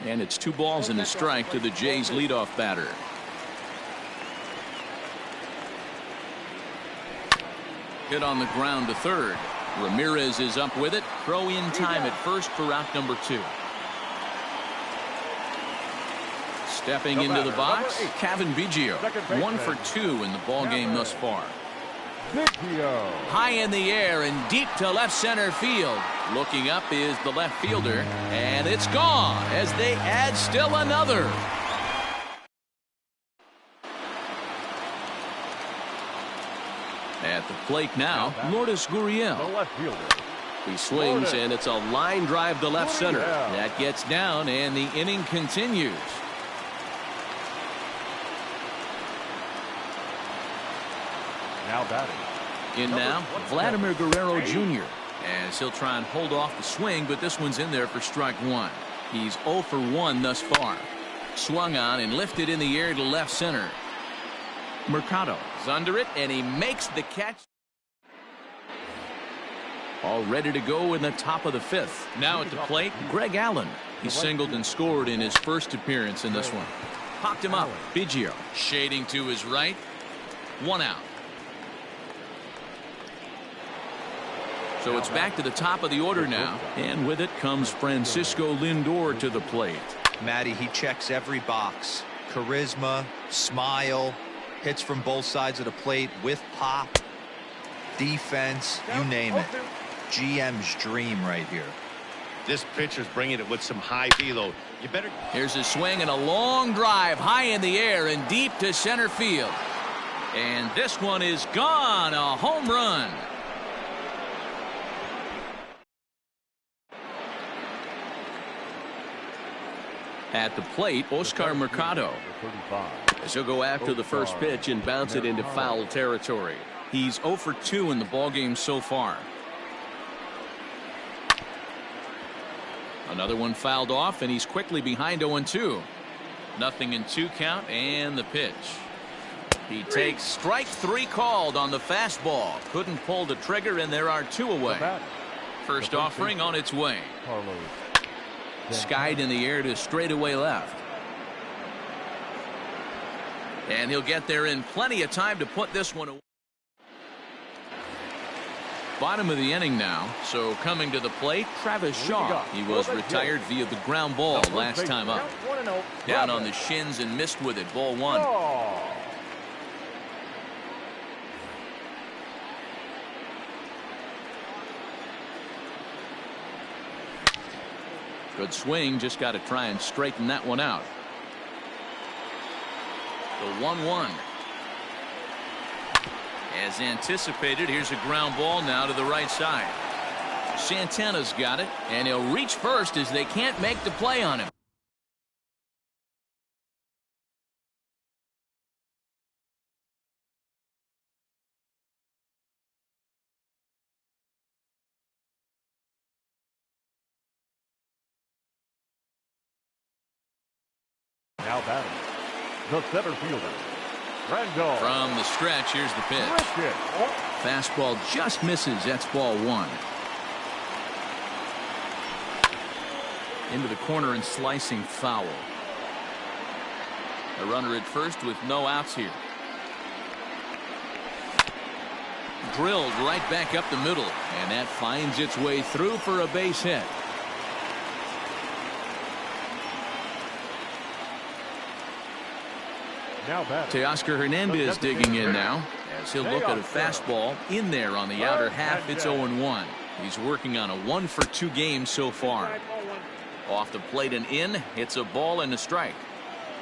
And it's 2 balls and a strike to the Jays leadoff batter. Hit on the ground to 3rd. Ramirez is up with it. Throw in time at first for out number 2. Stepping into the box, Kevin Biggio. 1 for 2 in the ball game thus far. High in the air and deep to left center field. Looking up is the left fielder, and it's gone as they add still another. At the plate now, Lourdes Gurriel. He swings, and it's a line drive to left center. That gets down, and the inning continues. Now batting. In now, Vladimir Guerrero Jr. as he'll try and hold off the swing, but this one's in there for strike 1. He's 0 for 1 thus far. Swung on and lifted in the air to left center. Mercado is under it, and he makes the catch. All ready to go in the top of the 5th. Now at the plate, Greg Allen. He singled and scored in his first appearance in this one. Popped him up. Biggio shading to his right. 1 out. So it's back to the top of the order now. And with it comes Francisco Lindor to the plate. Matty, he checks every box. Charisma, smile, hits from both sides of the plate with pop, defense, you name it. GM's dream right here. This pitcher's bringing it with some high velo. You better. Here's a swing and a long drive high in the air and deep to center field. And this one is gone. A home run. At the plate, Oscar Mercado. As he'll go after the first pitch and bounce it into foul territory. He's 0 for 2 in the ballgame so far. Another one fouled off, and he's quickly behind 0-2. Nothing in 2 count, and the pitch. He takes strike 3 called on the fastball. Couldn't pull the trigger, and there are 2 away. First offering on its way. Skied in the air to straightaway left. And he'll get there in plenty of time to put this one away. Bottom of the inning now, so coming to the plate, Travis Shaw. He was retired via the ground ball last time up. Down on the shins and missed with it, ball one. Good swing, just got to try and straighten that one out. The 1-1. As anticipated, here's a ground ball now to the right side. Santana's got it, and he'll reach first as they can't make the play on him. Now batting, the center fielder, Randall. From the stretch, here's the pitch. Fastball just misses. That's ball one. Into the corner and slicing foul. A runner at first with no outs here. Drilled right back up the middle, and that finds its way through for a base hit. Teoscar Hernandez digging in now as he'll look at a fastball in there on the outer half. It's 0-1. He's working on a 1-for-2 game so far. Off the plate and in, hits a ball and a strike.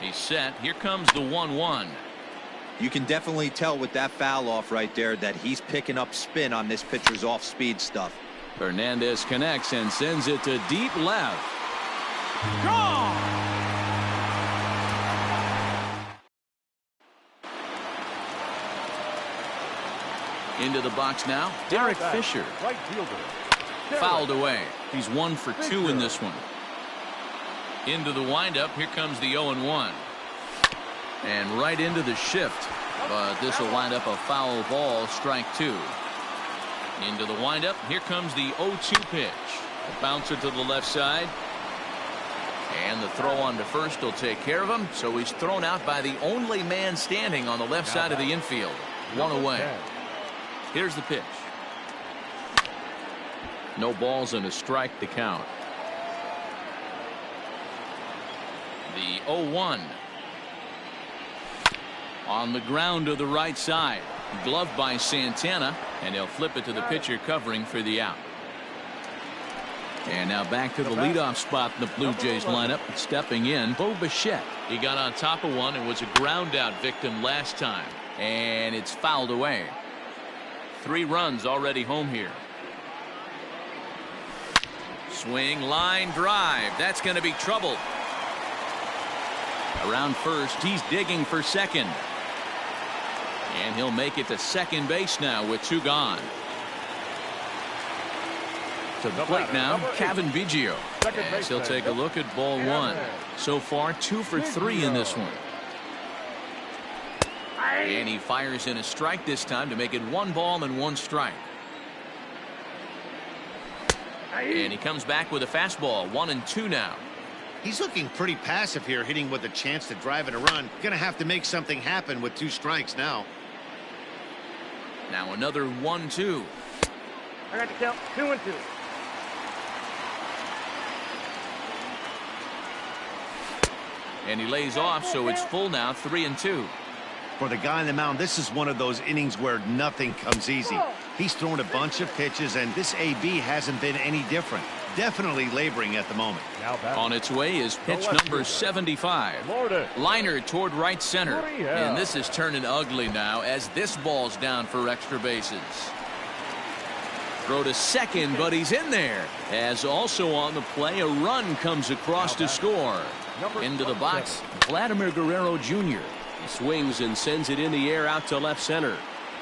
He's set. Here comes the 1-1. You can definitely tell with that foul off right there that he's picking up spin on this pitcher's off-speed stuff. Hernandez connects and sends it to deep left. Gone! Into the box now, Derek Fisher. Right fielder. Fouled away. He's 1 for 2 in this one. Into the windup. Here comes the 0-1. And right into the shift. But this will wind up a foul ball, strike 2. Into the windup. Here comes the 0-2 pitch. A bouncer to the left side. And the throw on to first will take care of him. So he's thrown out by the only man standing on the left side of the infield. 1 away. Here's the pitch. No balls and a strike to count. The 0-1. On the ground to the right side. Gloved by Santana, and he'll flip it to the pitcher covering for the out. And now back to the leadoff spot in the Blue Jays lineup. Stepping in, Bo Bichette. He got on top of one and was a ground out victim last time. And it's fouled away. 3 runs already home here. Swing, line, drive. That's going to be trouble. Around first, he's digging for second. And he'll make it to second base now with 2 gone. To the plate now, Kevin Biggio. As he'll take a look at ball 1. So far, 2 for 3 in this one. And he fires in a strike this time to make it 1 ball and 1 strike. And he comes back with a fastball. 1-2 now. He's looking pretty passive here, hitting with a chance to drive in a run. Gonna have to make something happen with 2 strikes now. Now another 1-2. I got the count. 2-2. And he lays off, so it's full now. 3-2. For the guy on the mound, this is one of those innings where nothing comes easy. He's thrown a bunch of pitches, and this AB hasn't been any different. Definitely laboring at the moment. On its way is pitch number 75. Liner toward right center. And this is turning ugly now as this ball's down for extra bases. Throw to second, but he's in there. As also on the play, a run comes across to score. Into the box, Vladimir Guerrero Jr. He swings and sends it in the air out to left center.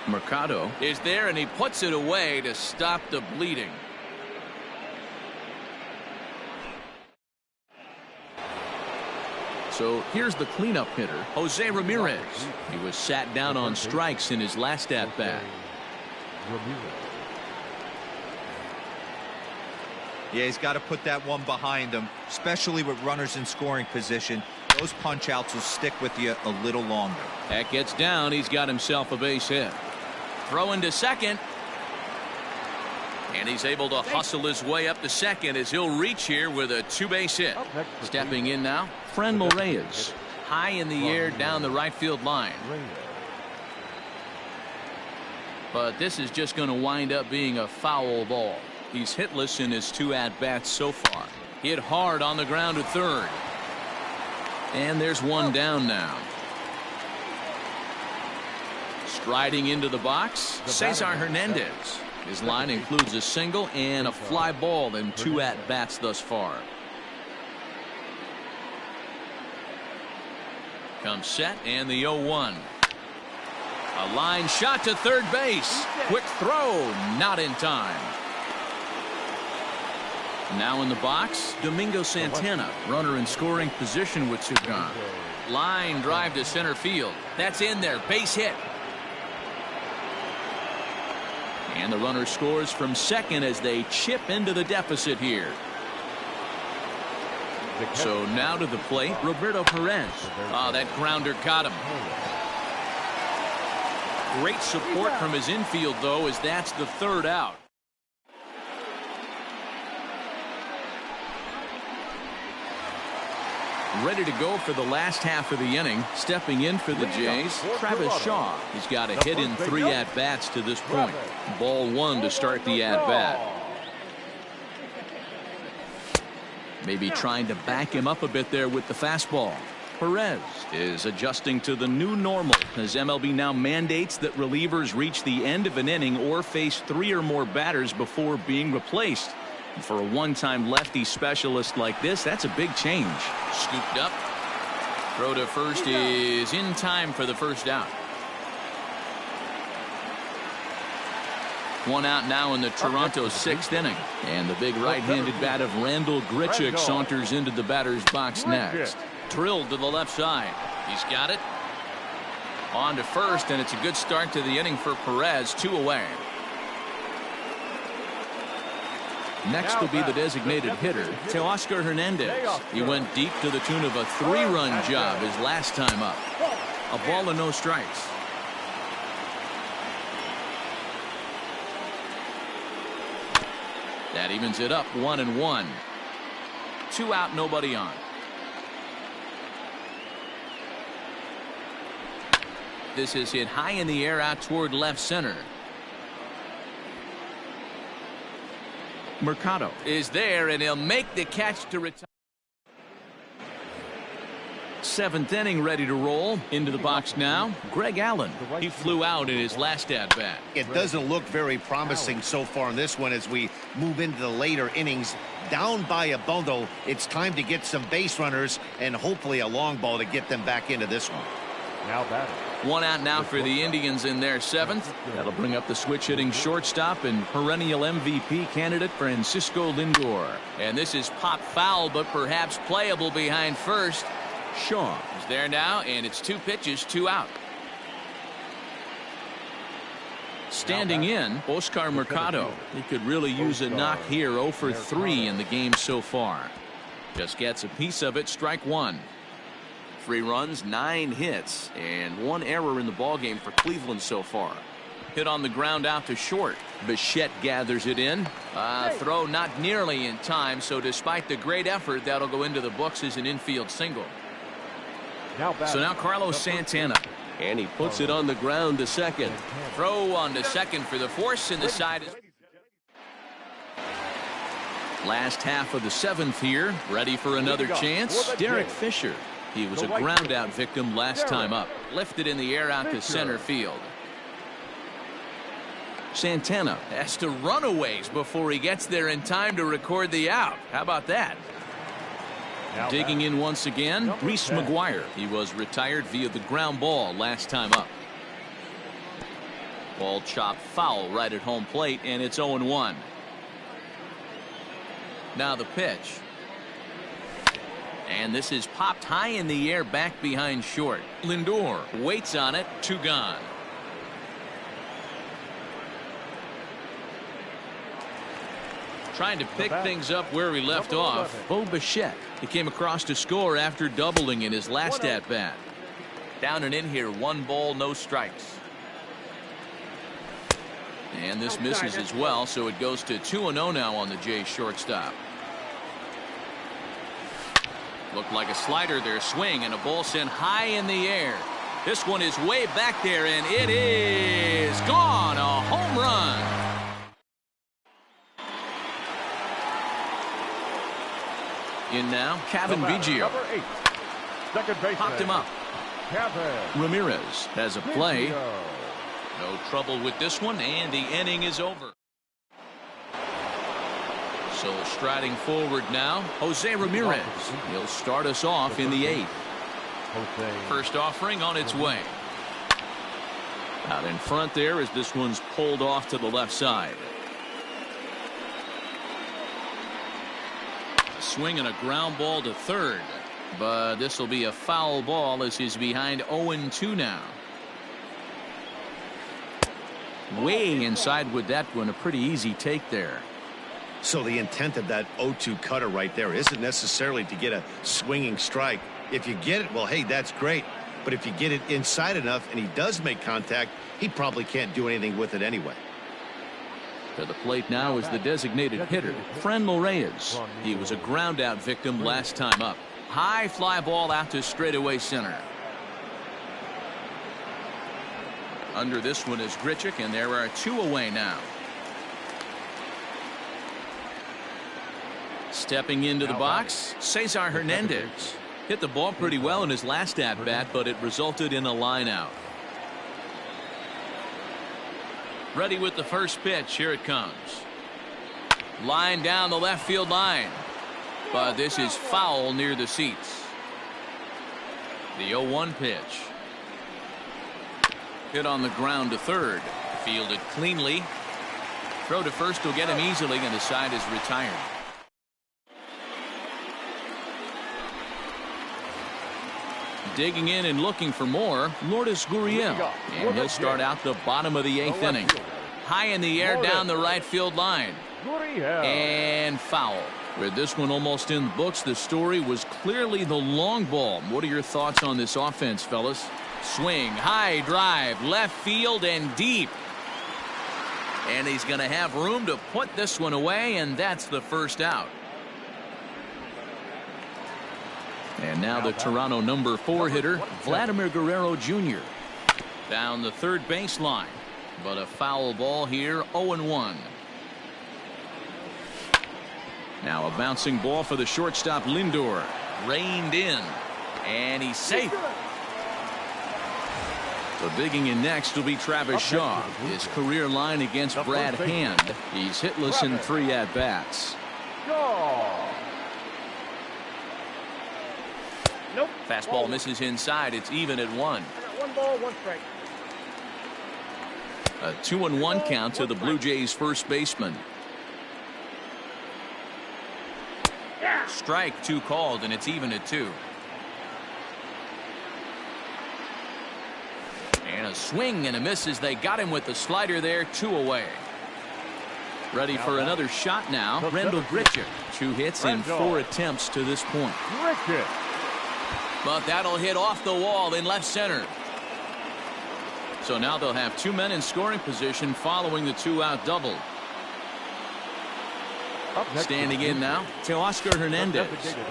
Mercado is there, and he puts it away to stop the bleeding. So here's the cleanup hitter, Jose Ramirez. He was sat down on strikes in his last at-bat. Yeah, he's got to put that one behind him, especially with runners in scoring position. Those punch-outs will stick with you a little longer. That gets down. He's got himself a base hit. Throw into second. And he's able to hustle his way up to second as he'll reach here with a two-base hit. Stepping in now, Franmil Reyes. High in the air down the right field line. But this is just going to wind up being a foul ball. He's hitless in his 2 at-bats so far. Hit hard on the ground to third. And there's one down now. Striding into the box, Cesar Hernandez. His line includes a single and a fly ball in 2 at-bats thus far. Comes set and the 0-1. A line shot to third base. Quick throw, not in time. Now in the box, Domingo Santana, runner in scoring position with 2 gone. Line drive to center field. That's in there, base hit. And the runner scores from second as they chip into the deficit here. So now to the plate, Roberto Perez. That grounder got him. Great support from his infield, though, as that's the 3rd out. Ready to go for the last half of the inning. Stepping in for the Jays, Travis Shaw. He's got a hit in 3 at-bats to this point. Ball 1 to start the at-bat. Maybe trying to back him up a bit there with the fastball. Perez is adjusting to the new normal as MLB now mandates that relievers reach the end of an inning or face 3 or more batters before being replaced. And for a one-time lefty specialist like this, that's a big change. Scooped up. Throw to first is in time for the 1st out. 1 out now in the Toronto 6th inning. And the big right-handed bat of Randall Grichuk saunters into the batter's box next. Drilled to the left side. He's got it. On to first, and it's a good start to the inning for Perez. 2 away. Next will be the designated hitter, Teoscar Hernandez. He went deep to the tune of a 3-run job his last time up. A ball and no strikes. That evens it up, 1-1. 2 out, nobody on. This is hit high in the air out toward left center. Mercado is there, and he'll make the catch to retire. 7th inning, ready to roll. Into the box now, Greg Allen. He flew out in his last at-bat. It doesn't look very promising so far in this one as we move into the later innings. Down by a bundle, it's time to get some base runners and hopefully a long ball to get them back into this one. Now batting. 1 out now for the Indians in their 7th. That'll bring up the switch-hitting shortstop and perennial MVP candidate Francisco Lindor. And this is pop foul, but perhaps playable behind first. Shaw is there now, and it's 2 pitches, 2 out. Standing in, Oscar Mercado. He could really use a knock here. 0 for 3 in the game so far. Just gets a piece of it. Strike 1. 3 runs, 9 hits, and 1 error in the ballgame for Cleveland so far. Hit on the ground out to short. Bichette gathers it in. Throw not nearly in time, so despite the great effort, that'll go into the books as an infield single. So now Carlos Santana. And he puts it on the ground to second. Throw on to second for the force, and the side is... Last half of the 7th here. Ready for another chance. Derek Fisher. He was a ground out victim last time up. Lifted in the air out to center field. Santana has to run a ways before he gets there in time to record the out. How about that? Digging in once again, Reese McGuire. He was retired via the ground ball last time up. Ball chopped foul right at home plate, and it's 0-1. Now the pitch. And this is popped high in the air back behind short. Lindor waits on it. 2 gone. Trying to pick things up where he left off, Bo Bichette. He came across to score after doubling in his last at-bat. Down and in here, 1 ball, no strikes. And this misses as well, so it goes to 2-0 now on the Jays shortstop. Looked like a slider there, swing, and a ball sent high in the air. This one is way back there, and it is gone. A home run. In now, Kevin Biggio. Number 8, second baseman. Popped him up. Kevin Ramirez has a play. Biggio. No trouble with this one, and the inning is over. So striding forward now, Jose Ramirez. He'll start us off in the 8th. First offering on its way. Out in front there as this one's pulled off to the left side. A swing and a ground ball to third. But this will be a foul ball as he's behind 0-2 now. Way inside with that one. A pretty easy take there. So the intent of that 0-2 cutter right there isn't necessarily to get a swinging strike. If you get it, well, hey, that's great. But if you get it inside enough and he does make contact, he probably can't do anything with it anyway. To the plate now is the designated hitter, Franmil Reyes. He was a ground out victim last time up. High fly ball out to straightaway center. Under this one is Grichuk, and there are 2 away now. Stepping into the box, Cesar Hernandez. Hit the ball pretty well in his last at-bat, but it resulted in a line out. Ready with the first pitch. Here it comes. Line down the left field line. But this is foul near the seats. The 0-1 pitch. Hit on the ground to third. Fielded cleanly. Throw to first will get him easily, and the side is retired. Digging in and looking for more, Lourdes Gurriel. And he'll start out the bottom of the 8th inning. High in the air down the right field line. And foul. With this one almost in the books, the story was clearly the long ball. What are your thoughts on this offense, fellas? Swing, high drive, left field and deep. And he's going to have room to put this one away, and that's the first out. And now the Toronto number 4 hitter, Vladimir Guerrero Jr. Down the third baseline. But a foul ball here, 0-1. Now a bouncing ball for the shortstop Lindor. Reined in. And he's safe. So digging in next will be Travis Shaw. His career line against Brad Hand. He's hitless in 3 at-bats. Nope. Fastball misses inside. It's even at 1. I got 1 ball, 1 strike. A 2-1 count to the Blue Jays first baseman. Strike 2 called, and it's even at 2. And a swing and a miss as they got him with the slider there. 2 away. Ready for another shot now. Randall Grichuk. 2 hits in 4 attempts to this point. But that'll hit off the wall in left center. So now they'll have 2 men in scoring position following the 2-out double. Standing in now, Teoscar Hernandez,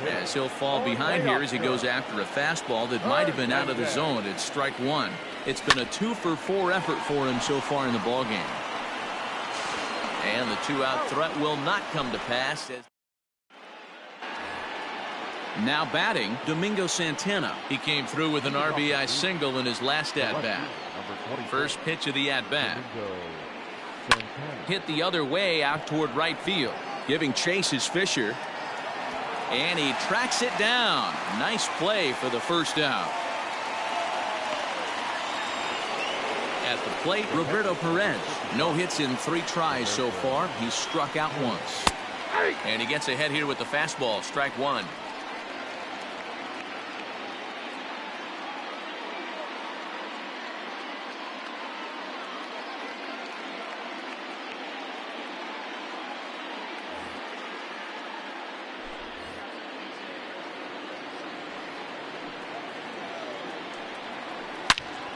as he'll fall behind here as he goes after a fastball that might have been out of the zone. It's strike 1. It's been a 2-for-4 effort for him so far in the ballgame. And the 2-out threat will not come to pass. Now batting, Domingo Santana. He came through with an RBI single in his last at-bat. First pitch of the at-bat. Hit the other way out toward right field. Giving chase is Fisher. And he tracks it down. Nice play for the first out. At the plate, Roberto Perez. No hits in 3 tries so far. He's struck out once. And he gets ahead here with the fastball. Strike 1.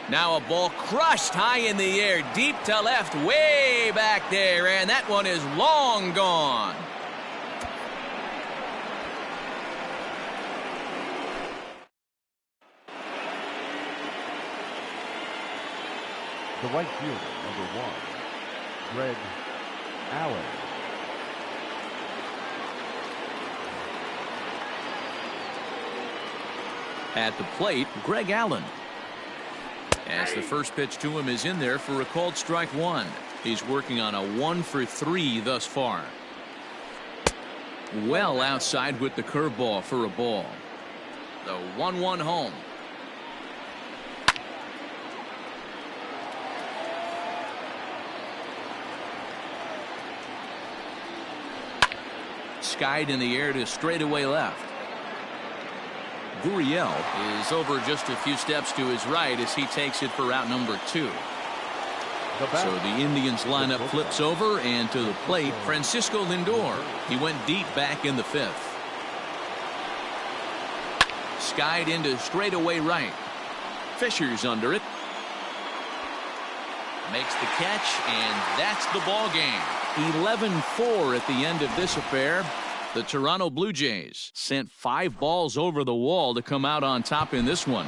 Now a ball crushed high in the air, deep to left, way back there, and that one is long gone. The right fielder, number 1, Greg Allen. At the plate, Greg Allen. As the first pitch to him is in there for a called strike 1. He's working on a 1-for-3 thus far. Well outside with the curveball for a ball. The 1-1 home. Skied in the air to straightaway left. Gurriel is over just a few steps to his right as he takes it for out number 2. So the Indians lineup flips over, and to the plate, Francisco Lindor. He went deep back in the 5th. Skied into straightaway right. Fisher's under it. Makes the catch, and that's the ball game. 11-4 at the end of this affair. The Toronto Blue Jays sent 5 balls over the wall to come out on top in this one.